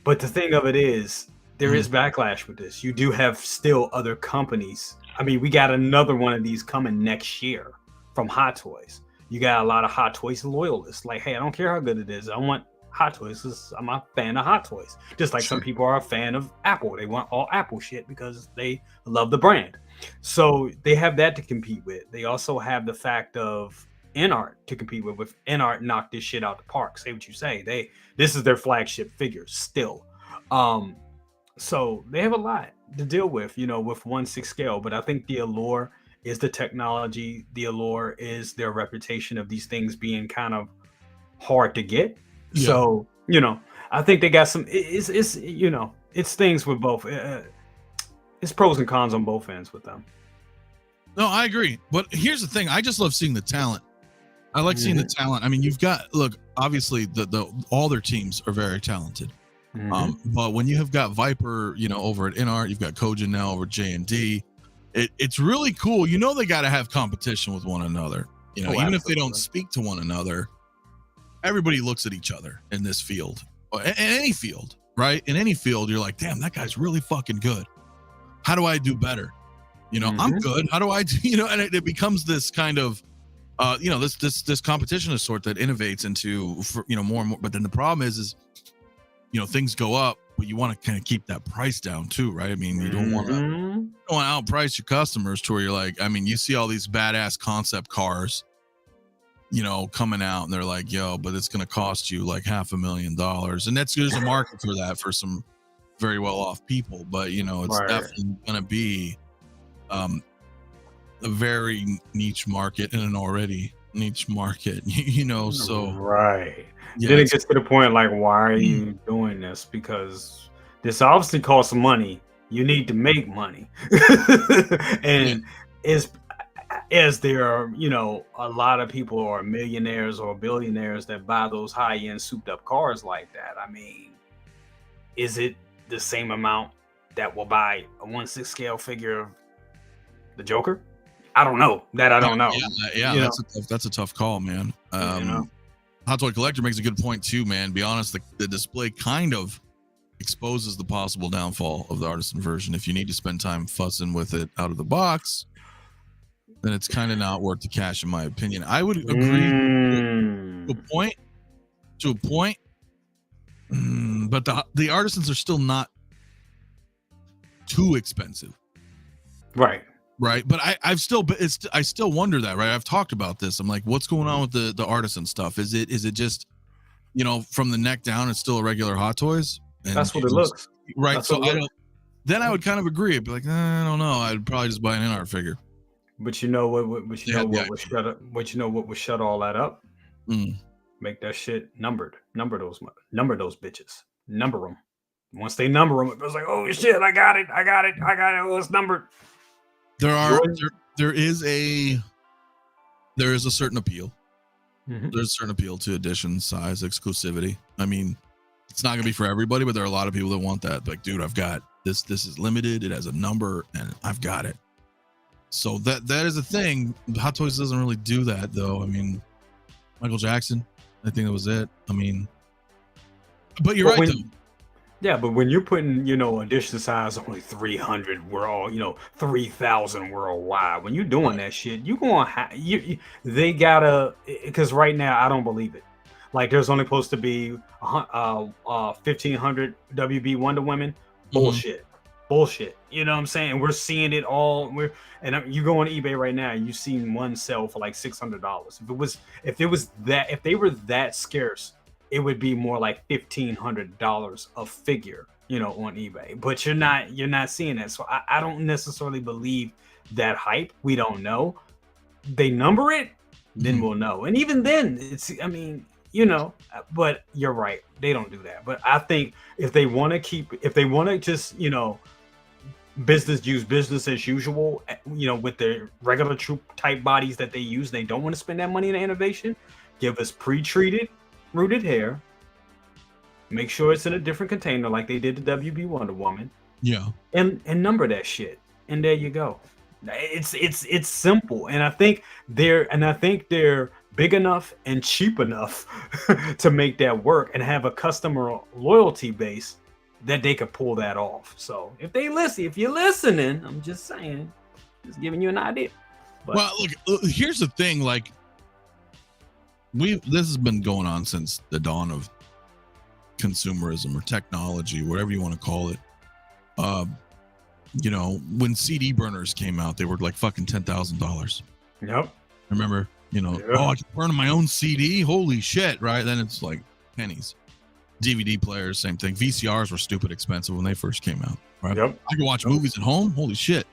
But the thing of it is, there is backlash with this. You do have still other companies. I mean, we got another one of these coming next year from Hot Toys. You got a lot of Hot Toys loyalists. Like, hey, I don't care how good it is. I want Hot Toys because I'm a fan of Hot Toys. Just like some people are a fan of Apple. They want all Apple shit because they love the brand. So they have that to compete with. They also have the fact of InArt to compete with. With InArt knocked this shit out the park. Say what you say. This is their flagship figure still. So they have a lot to deal with, with 1/6 scale. But I think the allure is the technology. The allure is their reputation of these things being kind of hard to get. Yeah. So, I think they got some, it's things with both. It's pros and cons on both ends with them. No, I agree. But here's the thing. I just love seeing the talent. I like seeing the talent. I mean, obviously all their teams are very talented. But when you have got Viper, over at InArt, you've got Kojin now over at JND. It's really cool. They got to have competition with one another. Even if they don't speak to one another, everybody looks at each other in this field, in any field, right? In any field, you're like, damn, that guy's really fucking good. How do I do better? I'm good. How do I do, and it becomes this kind of, this competition of sort that innovates into, more and more. But then the problem is, things go up, but you want to kind of keep that price down too, right? I mean, you don't want to outprice your customers to where you're like, I mean, you see all these badass concept cars you know, coming out and they're like, yo, but it's going to cost you like $500,000. And there's a market for that for some very well off people. But, you know, it's definitely going to be a very niche market in an already niche market, you know, so. Right. Yeah, Then it gets to the point like, why are you doing this? Because this obviously costs money. You need to make money. And as there are, you know, a lot of people who are millionaires or billionaires that buy those high-end souped up cars like that. I mean, is it the same amount that will buy a 1/6 scale figure of the Joker? I don't know. That I don't know. Yeah, that's a tough call, man. Hot Toy Collector makes a good point too, man. Be honest, the display kind of exposes the possible downfall of the artisan version. If you need to spend time fussing with it out of the box, then it's kind of not worth the cash, in my opinion. I would agree to a point, but the artisans are still not too expensive, right? But I still wonder that, right? I've talked about this. I'm like, what's going on with the artisan stuff? Is it just, you know, from the neck down, it's still a regular Hot Toys? And that's what it looks, right? That's so I would kind of agree. I'd be like, I don't know. I'd probably just buy an in-art figure. But you know what would shut all that up? Make that shit numbered. Number those bitches. Number them. Once they number them, it's like, oh shit, I got it. Oh, it's numbered. There is a certain appeal. There's a certain appeal to edition, size, exclusivity. I mean, it's not gonna be for everybody, but there are a lot of people that want that. Like, dude, I've got this. This is limited. It has a number, and I've got it. So that is a thing. Hot Toys doesn't really do that, though. I mean, Michael Jackson, I think that was it. I mean, but you're right, though. Yeah, but when you're putting, you know, edition size only 300, we're all, you know, 3,000 worldwide. When you're doing that shit, you gonna they gotta, because right now I don't believe it. Like, there's only supposed to be 1,500 WB Wonder Women. Bullshit. You know what I'm saying? We're seeing it all. You go on eBay right now, you've seen one sell for like $600. If they were that scarce, it would be more like $1,500 a figure, you know, on eBay. But you're not seeing that. So I don't necessarily believe that hype. We don't know. They number it, then we'll know. And even then, I mean, you know, but you're right. They don't do that. But I think if they want to just, you know, use business as usual, you know, with their regular troop type bodies that they use, they don't want to spend that money in innovation. Give us pre-treated rooted hair. Make sure it's in a different container like they did the WB Wonder Woman. Yeah. And number that shit. And there you go. It's simple. And I think they're big enough and cheap enough to make that work and have a customer loyalty base that they could pull that off. So if you're listening, I'm just saying, just giving you an idea. But, well, look, here's the thing. Like, this has been going on since the dawn of consumerism or technology, whatever you want to call it. You know, when CD burners came out, they were like fucking $10,000. Yep. I remember, you know, I can burn my own CD. Holy shit, right? Then it's like pennies. DVD players, same thing. VCRs were stupid expensive when they first came out, right? Yep. I could watch movies at home. Holy shit.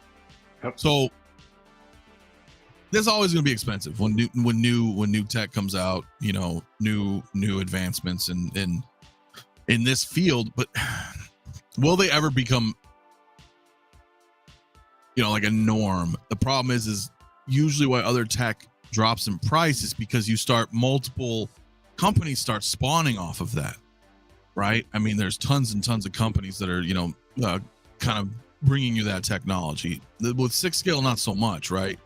Yep. So there's always going to be expensive when new tech comes out, you know, new advancements in this field. But will they ever become, you know, like a norm? The problem is usually why other tech drops in price is because multiple companies start spawning off of that, right? I mean, there's tons and tons of companies that are, you know, kind of bringing you that technology. With 6 scale, not so much, right?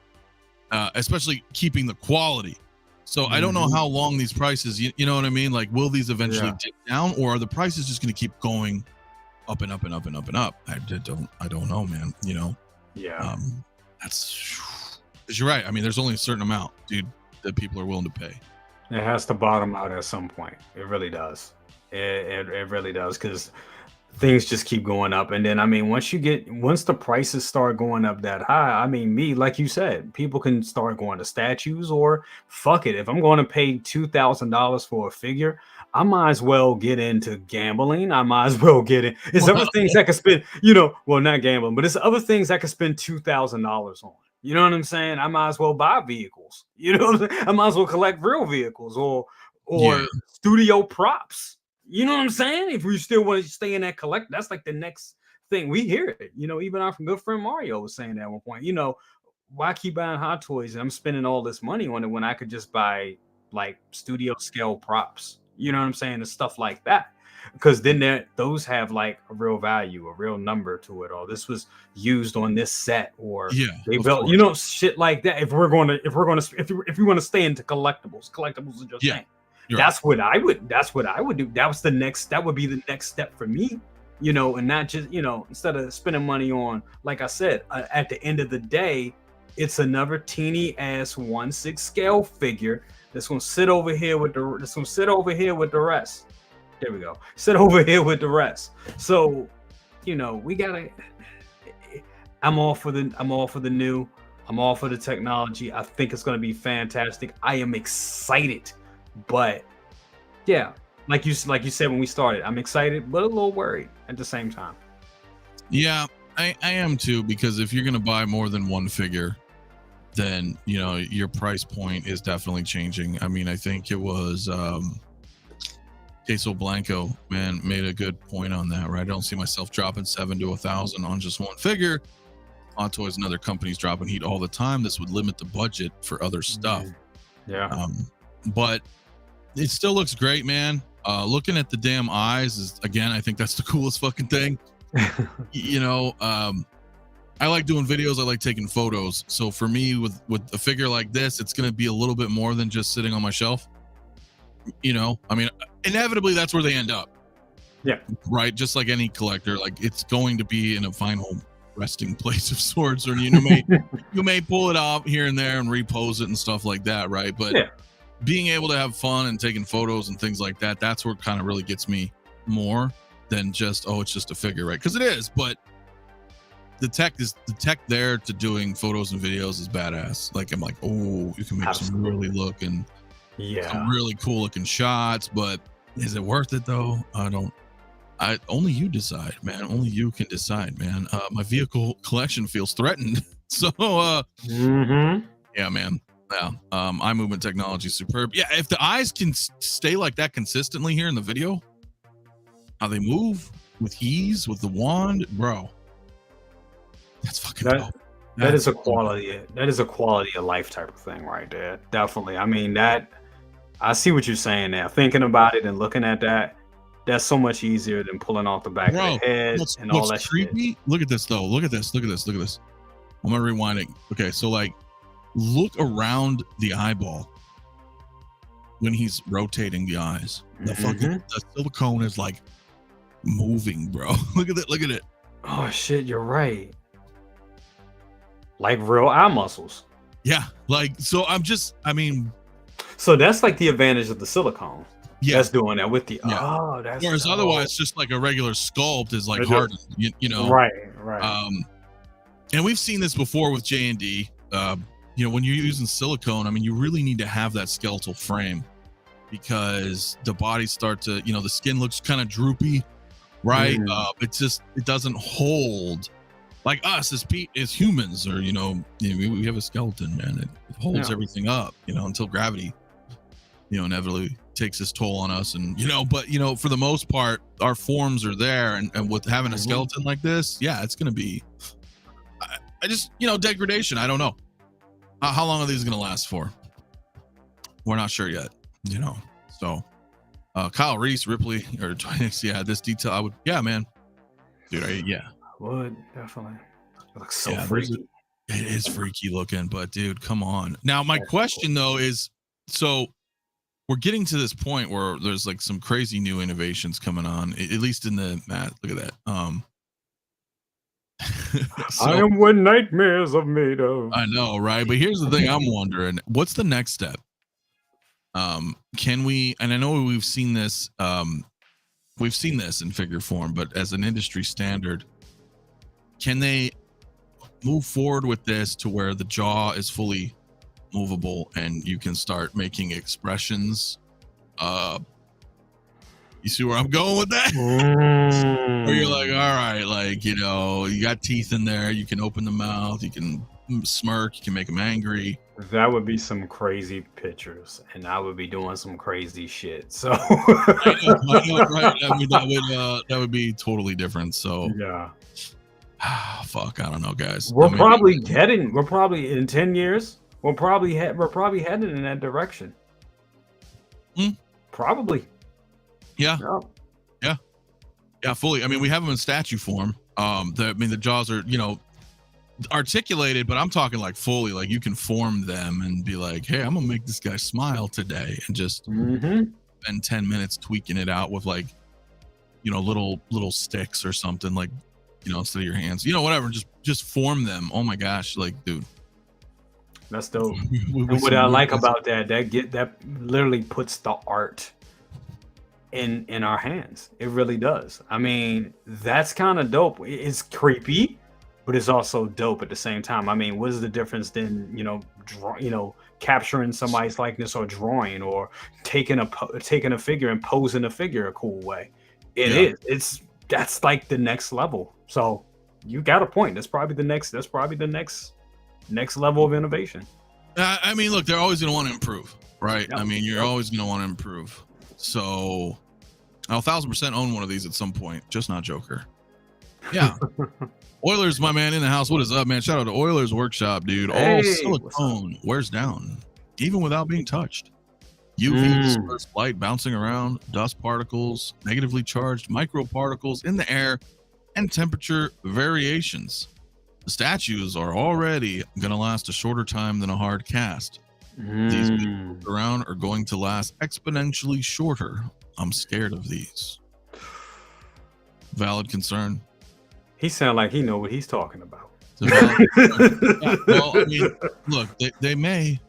Especially keeping the quality. So I don't know how long these prices, you know what I mean? Like, will these eventually dip down, or are the prices just going to keep going up and up and up and up and up? I don't know, man. You know? Yeah. Because you're right. I mean, there's only a certain amount, dude, that people are willing to pay. It has to bottom out at some point. It really does. It really does. Because things just keep going up. And then, I mean, once the prices start going up that high, I mean, like you said, people can start going to statues, or fuck it. If I'm going to pay $2,000 for a figure, I might as well get into gambling. I might as well get in. It's other things I could spend, well, not gambling, but it's other things I could spend $2,000 on. You know what I'm saying? I might as well buy vehicles. I might as well collect real vehicles or studio props. You know what I'm saying? If we still want to stay in that collect, that's like the next thing. We hear it. Even our good friend Mario was saying that at one point. Why keep buying Hot Toys and I'm spending all this money on it when I could just buy like studio scale props? You know what I'm saying? And stuff like that. Because then those have like a real value, a real number to it. Or this was used on this set, or they built, shit like that. If we want to stay into collectibles are just thing. That's what I would do. That would be the next step for me, and not just, instead of spending money on, like I said, at the end of the day, it's another teeny ass 1/6 scale figure that's going to sit over here with the rest. There we go. Sit over here with the rest. So, we gotta. I'm all for the new. I'm all for the technology. I think it's going to be fantastic. I am excited. But yeah, like you said when we started, I'm excited but a little worried at the same time. Yeah, I am too, because if you're gonna buy more than one figure, then your price point is definitely changing. I mean, I think it was 𝗕𝗘𝗥𝗖𝗢𝗠𝗘, man, made a good point on that, right? I don't see myself dropping $7,000 to $1,000 on just one figure. Hot Toys and other companies dropping heat all the time. This would limit the budget for other stuff. Yeah. But it still looks great, man. Looking at the damn eyes is, again, I think that's the coolest fucking thing. I like doing videos. I like taking photos. So for me, with a figure like this, it's going to be a little bit more than just sitting on my shelf. I mean, inevitably that's where they end up. Yeah. Right. Just like any collector, like it's going to be in a final resting place of sorts, or you may pull it off here and there and repose it and stuff like that, right? But being able to have fun and taking photos and things like that, that's what kind of really gets me more than just, it's just a figure, right? Because it is, but the tech there to doing photos and videos is badass. Like, I'm like, you can make some really some really cool looking shots, but is it worth it though? Only you decide, man. Only you can decide, man. My vehicle collection feels threatened. So yeah, man. Yeah. Eye movement technology is superb. Yeah, if the eyes can stay like that consistently here in the video, how they move with ease with the wand, bro. That's fucking dope. That is a quality of life type of thing right there. Definitely. I mean, I see what you're saying there. Thinking about it and looking at that, that's so much easier than pulling off the back of the head and all that creepy shit. Look at this though. Look at this. I'm gonna rewind it. Okay, so like, look around the eyeball when he's rotating the eyes. The fucking silicone is like moving, bro. Look at it. Oh shit, you're right. Like real eye muscles. Yeah, like, so so that's like the advantage of the silicone. Yeah, that's doing that with the that's whereas otherwise just like a regular sculpt is like hardened, right. And we've seen this before with JND. When you're using silicone, I mean, you really need to have that skeletal frame, because the bodies start to, the skin looks kind of droopy, right? It doesn't hold like us as humans, or we have a skeleton, man. It holds everything up, until gravity inevitably takes its toll on us. And but for the most part, our forms are there, and with having a skeleton like this, it's gonna be I just degradation. I don't know how long are these gonna last for. We're not sure yet, so Kyle Reese, Ripley, or TDK, this detail I would, man, dude, would definitely. It looks so freaky. It is freaky looking, but dude, come on. Now my question though is, so we're getting to this point where there's like some crazy new innovations coming on, at least in the math. Look at that. I am what nightmares are made of. I know, right? But here's the thing, I'm wondering, what's the next step? Can we, and I know we've seen this we've seen this in figure form, but as an industry standard, can they move forward with this to where the jaw is fully movable and you can start making expressions? You see where I'm going with that? Where you're like, all right, like, you know, you got teeth in there, you can open the mouth, you can smirk, you can make them angry. That would be some crazy pictures, and I would be doing some crazy shit. So I know, right? I mean, that would be totally different. So yeah. Fuck, I don't know, guys. We're probably in 10 years. We're probably heading in that direction. Probably. Yeah. Fully. I mean, we have them in statue form. The jaws are, you know, articulated, but I'm talking like fully, like you can form them and be like, hey, I'm gonna make this guy smile today, and just spend 10 minutes tweaking it out with, like, you know, little sticks or something, like, you know, instead of your hands, you know, whatever, just form them. Oh my gosh, like, dude, that's dope. And what I like about that literally puts the art in our hands. It really does. I mean, that's kind of dope. It's creepy, but it's also dope at the same time. I mean, what is the difference than, you know, capturing somebody's likeness or drawing, or taking a figure and posing a figure a cool way? That's like the next level. So you got a point. That's probably the next level of innovation. I mean, look, they're always going to want to improve, right? Yep. I mean, you're always going to want to improve. So I'll 1,000% own one of these at some point, just not Joker. Yeah. Oilers, my man, in the house. What is up, man? Shout out to Oilers Workshop, dude. All silicone wears down, even without being touched. UV dispersed light bouncing around, dust particles, negatively charged microparticles in the air, and temperature variations. The statues are already going to last a shorter time than a hard cast. These around are going to last exponentially shorter. I'm scared of these. Valid concern. He sounds like he know what he's talking about. Yeah, well, I mean, look, they may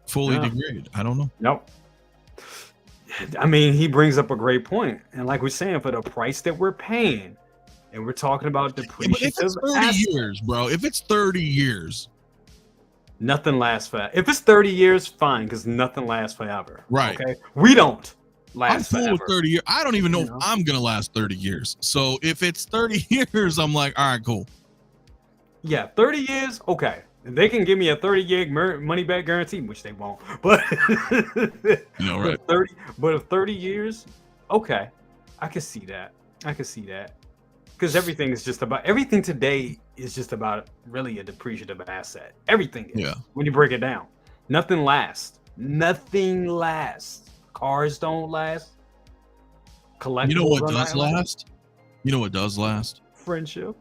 fully degrade. I don't know. Nope. I mean, he brings up a great point. And like we're saying, for the price that we're paying, and we're talking about depreciative. If it's 30 years, bro, if it's 30 years, nothing lasts forever. If it's 30 years, fine, because nothing lasts forever. Right. Okay. We don't last I'm full forever. With 30 years. I don't even know if I'm gonna last 30 years. So if it's 30 years, I'm like, all right, cool. Yeah, 30 years, okay. They can give me a 30-year money back guarantee, which they won't. But right. But 30 years, okay. I can see that. Because everything today is just about really a depreciative asset. Everything is. When you break it down. Nothing lasts. Cars don't last. Collectibles. You know what does last? You know what does last? Friendship.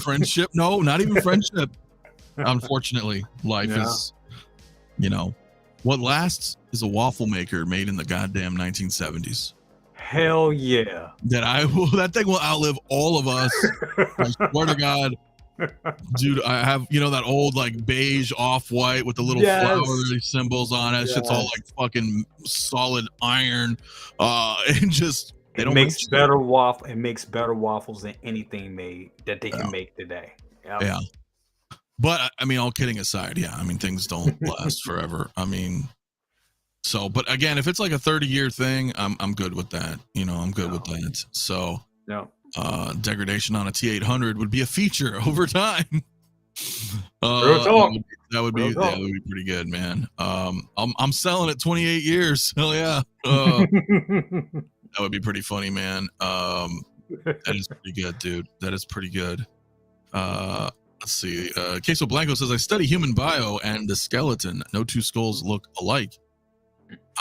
Friendship? No, not even friendship. Unfortunately, life is, you know, what lasts is a waffle maker made in the goddamn 1970s. Hell yeah. That thing will outlive all of us. I swear to God. Dude, I have, you know, that old like beige off-white with the little flowery symbols on it. Shit's all like fucking solid iron. And just it makes better waffles than anything made that they can make today. Yep. Yeah. But I mean, all kidding aside, I mean, things don't last forever. I mean, so, but again, if it's like a 30-year thing, I'm good with that. You know, I'm good with that. So, degradation on a T800 would be a feature over time. That would be pretty good, man. I'm selling it 28 years. Hell yeah. That would be pretty funny, man. That is pretty good, dude. That is pretty good. Let's see. Queso Blanco says, I study human bio and the skeleton. No two skulls look alike.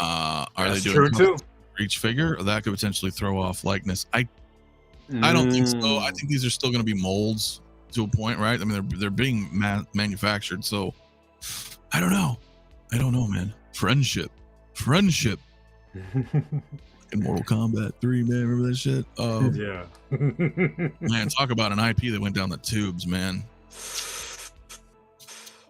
Are they doing true too for each figure? Or that could potentially throw off likeness. I don't think so. I think these are still going to be molds to a point, right? I mean, they're being manufactured. So I don't know, man. Friendship. In Mortal Kombat 3, man, remember that shit? Man, talk about an IP that went down the tubes, man.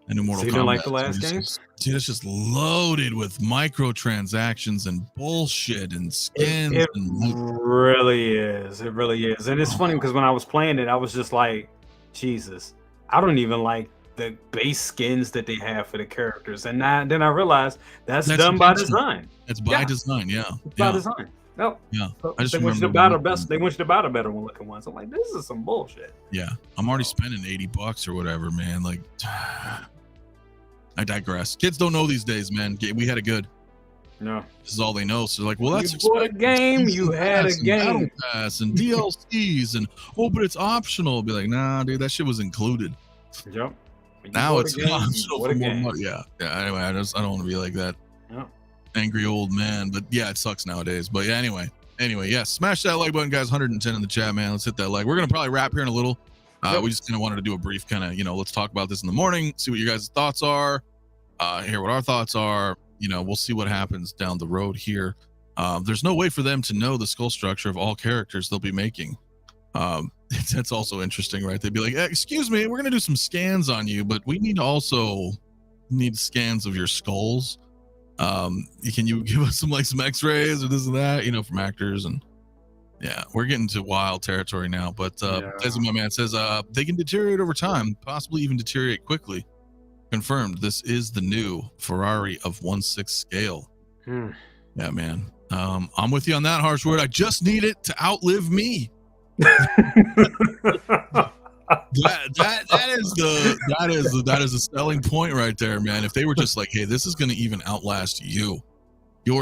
A new Mortal So you Kombat. didn't like the last game? Dude, it's just loaded with microtransactions and bullshit and skins. It and really is. It really is. And it's funny because when I was playing it, I was just like, Jesus, I don't even like the base skins that they have for the characters. And then I realized that's done by design. It's by design, yeah. It's by design. Yep. Yeah. So I just they want you to buy the best. They want you to buy the better one looking ones. I'm like, this is some bullshit. Yeah. I'm already spending $80 or whatever, man. Like, I digress. Kids don't know these days, man. We had it good. No. This is all they know. So like, well, that's you bought a game. You had a game. Battle Pass and DLCs and but it's optional. Be like, nah, dude, that shit was included. Yep. Now it's optional for more money. Yeah. Anyway, I don't want to be like that. Yeah. Angry old man, but yeah, it sucks nowadays. But yeah, anyway, yeah, smash that like button, guys. 110 in the chat, man. Let's hit that like. We're gonna probably wrap here in a little. We just kind of wanted to do a brief kind of, let's talk about this in the morning, see what your guys' thoughts are, hear what our thoughts are. We'll see what happens down the road here. There's no way for them to know the skull structure of all characters they'll be making. That's also interesting, right? They'd be like, excuse me, we're gonna do some scans on you, but we need scans of your skulls. Can you give us some x-rays or this and that, from actors? And yeah, we're getting to wild territory now. But as my man says, they can deteriorate over time, possibly even deteriorate quickly. Confirmed, this is the new Ferrari of 1/6 scale. Yeah, man. I'm with you on that, harsh word. I just need it to outlive me. that is a selling point right there, man. If they were just like, hey, this is gonna even outlast your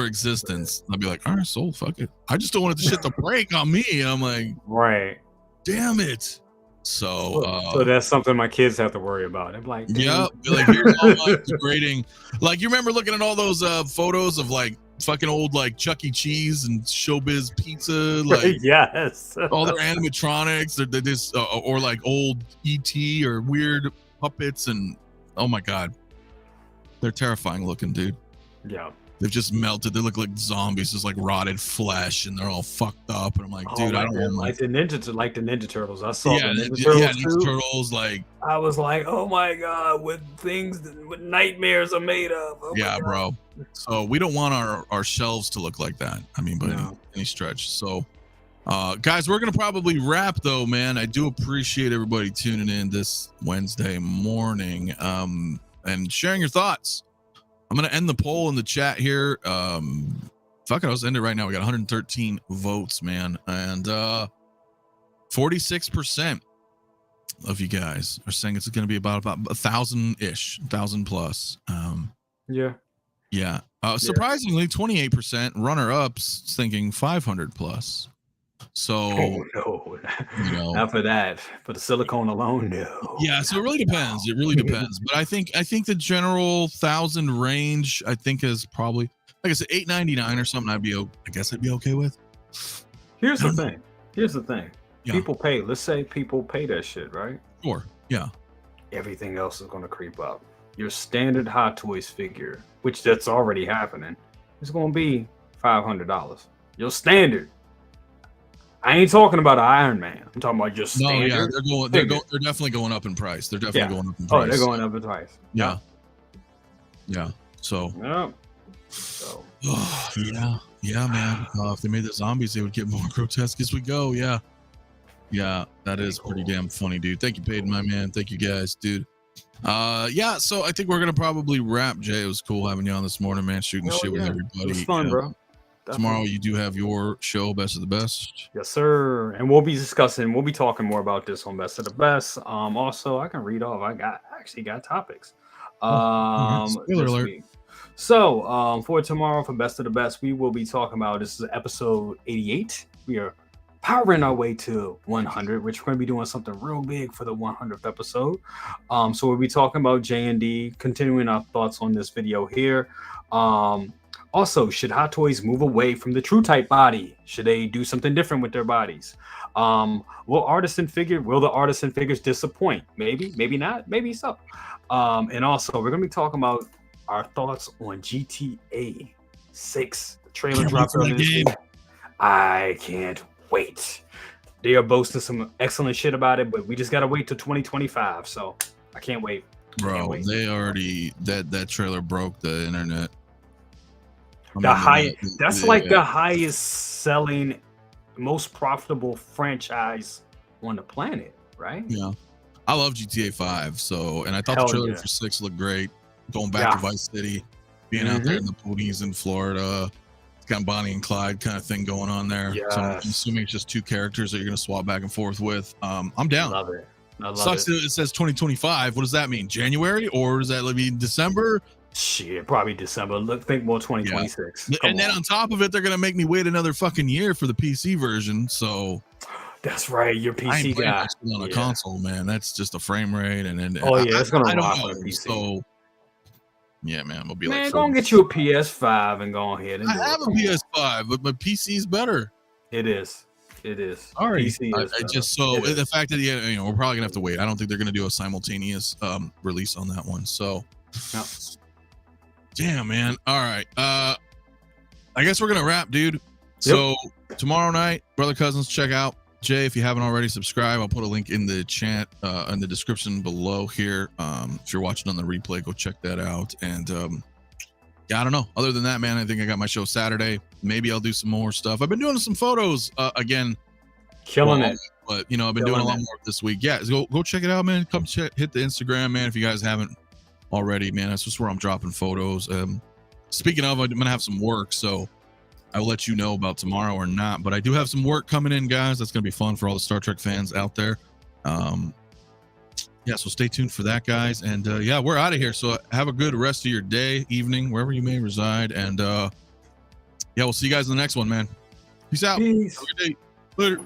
existence, I'd be like, all right, sold, fuck it. I just don't want the shit to break on me. I'm like, right, damn it. So that's something my kids have to worry about. I'm like, yeah, like here's all my degrading. Like, you remember looking at all those photos of like fucking old like Chuck E. Cheese and Showbiz Pizza, like yes, all their animatronics, they're just or like old ET or weird puppets, and oh my god, they're terrifying looking, dude. Yeah, they've just melted. They look like zombies, just like rotted flesh, and they're all fucked up. And I'm like, dude, I don't want like the Ninja Turtles. I saw the Ninja Turtles. Like, I was like, oh my god, with things with nightmares are made of. Oh yeah, bro. So we don't want our shelves to look like that. I mean, by any stretch. So, guys, we're gonna probably wrap though, man. I do appreciate everybody tuning in this Wednesday morning, and sharing your thoughts. I'm gonna end the poll in the chat here. Fuck it, I'll just end it right now. We got 113 votes, man, and 46% of you guys are saying it's gonna be about 1,000-ish, 1,000 plus. Yeah. Surprisingly, 28% runner-ups thinking 500 plus. So, not for that. For the silicone alone, no. Yeah, so it really depends. It really depends. But I think the general 1,000 range, I think, is probably, like I said, $8.99 or something. I guess I'd be okay with. Here's the thing. Yeah. People pay. Let's say people pay that shit, right? Sure. Yeah. Everything else is going to creep up. Your standard Hot Toys figure, which that's already happening, is going to be $500. Your standard. I ain't talking about Iron Man. I'm talking about just standard. No, yeah, they're definitely going up in price. They're definitely going up in price. Oh, they're going up in price. Yeah. So. Yeah. Yeah, man. If they made the zombies, they would get more grotesque as we go. Yeah, that is pretty damn funny, dude. Thank you, Peyton, my man. Thank you, guys, dude. So I think we're gonna probably wrap. Jay, it was cool having you on this morning, man. Shooting shit with everybody. It was fun, bro. Definitely. Tomorrow you do have your show, Best of the Best. Yes, sir. And we'll be talking more about this on Best of the Best. Also, I can read off. I actually got topics. Spoiler alert. So, for tomorrow, for Best of the Best, we will be talking about, this is episode 88. We are powering our way to 100, which we're going to be doing something real big for the 100th episode. So we'll be talking about JND, continuing our thoughts on this video here. Also, should Hot Toys move away from the true type body? Should they do something different with their bodies? Will the artisan figures disappoint? Maybe, maybe not, maybe so. And also, we're going to be talking about our thoughts on GTA 6. The trailer dropped earlier this week. I can't wait. They are boasting some excellent shit about it, but we just got to wait till 2025. So I can't wait. Bro, they already that trailer broke the internet. That's like the highest selling, most profitable franchise on the planet, right? Yeah. I love GTA 5, and I thought the trailer for 6 looked great. Going back to Vice City, being out there in the boonies in Florida. It's got Bonnie and Clyde kind of thing going on there. Yes. So I'm assuming it's just 2 characters that you're going to swap back and forth with. I'm down. Love it. I love Sucks it says 2025. What does that mean? January, or does that mean December? Shit, probably December. Think more 2026. Yeah. And then on top of it, they're gonna make me wait another fucking year for the PC version. So that's right, your PC guy on a console, man. That's just a frame rate, and it's gonna rock on PC. So yeah, man, we'll be go and get you a PS5 and go ahead and I have a PS5, but my PC's better. It is. All right. The fact that we're probably gonna have to wait. I don't think they're gonna do a simultaneous release on that one. So. No. Damn, man. All right. I guess we're gonna wrap, dude. So tomorrow night, brother cousins, check out Jay. If you haven't already, subscribe. I'll put a link in the chat in the description below here. If you're watching on the replay, go check that out. And I don't know. Other than that, man, I think I got my show Saturday. Maybe I'll do some more stuff. I've been doing some photos again. Killing it. But I've been doing a lot more this week. Yeah, go check it out, man. Come hit the Instagram, man. If you guys haven't already, man, that's just where I'm dropping photos. Speaking of, I'm gonna have some work, so I will let you know about tomorrow or not, but I do have some work coming in, guys. That's gonna be fun for all the Star Trek fans out there. So stay tuned for that, guys. And we're out of here, so have a good rest of your day, evening, wherever you may reside. And we'll see you guys in the next one, man. Peace out. Peace. Have a good day. Later.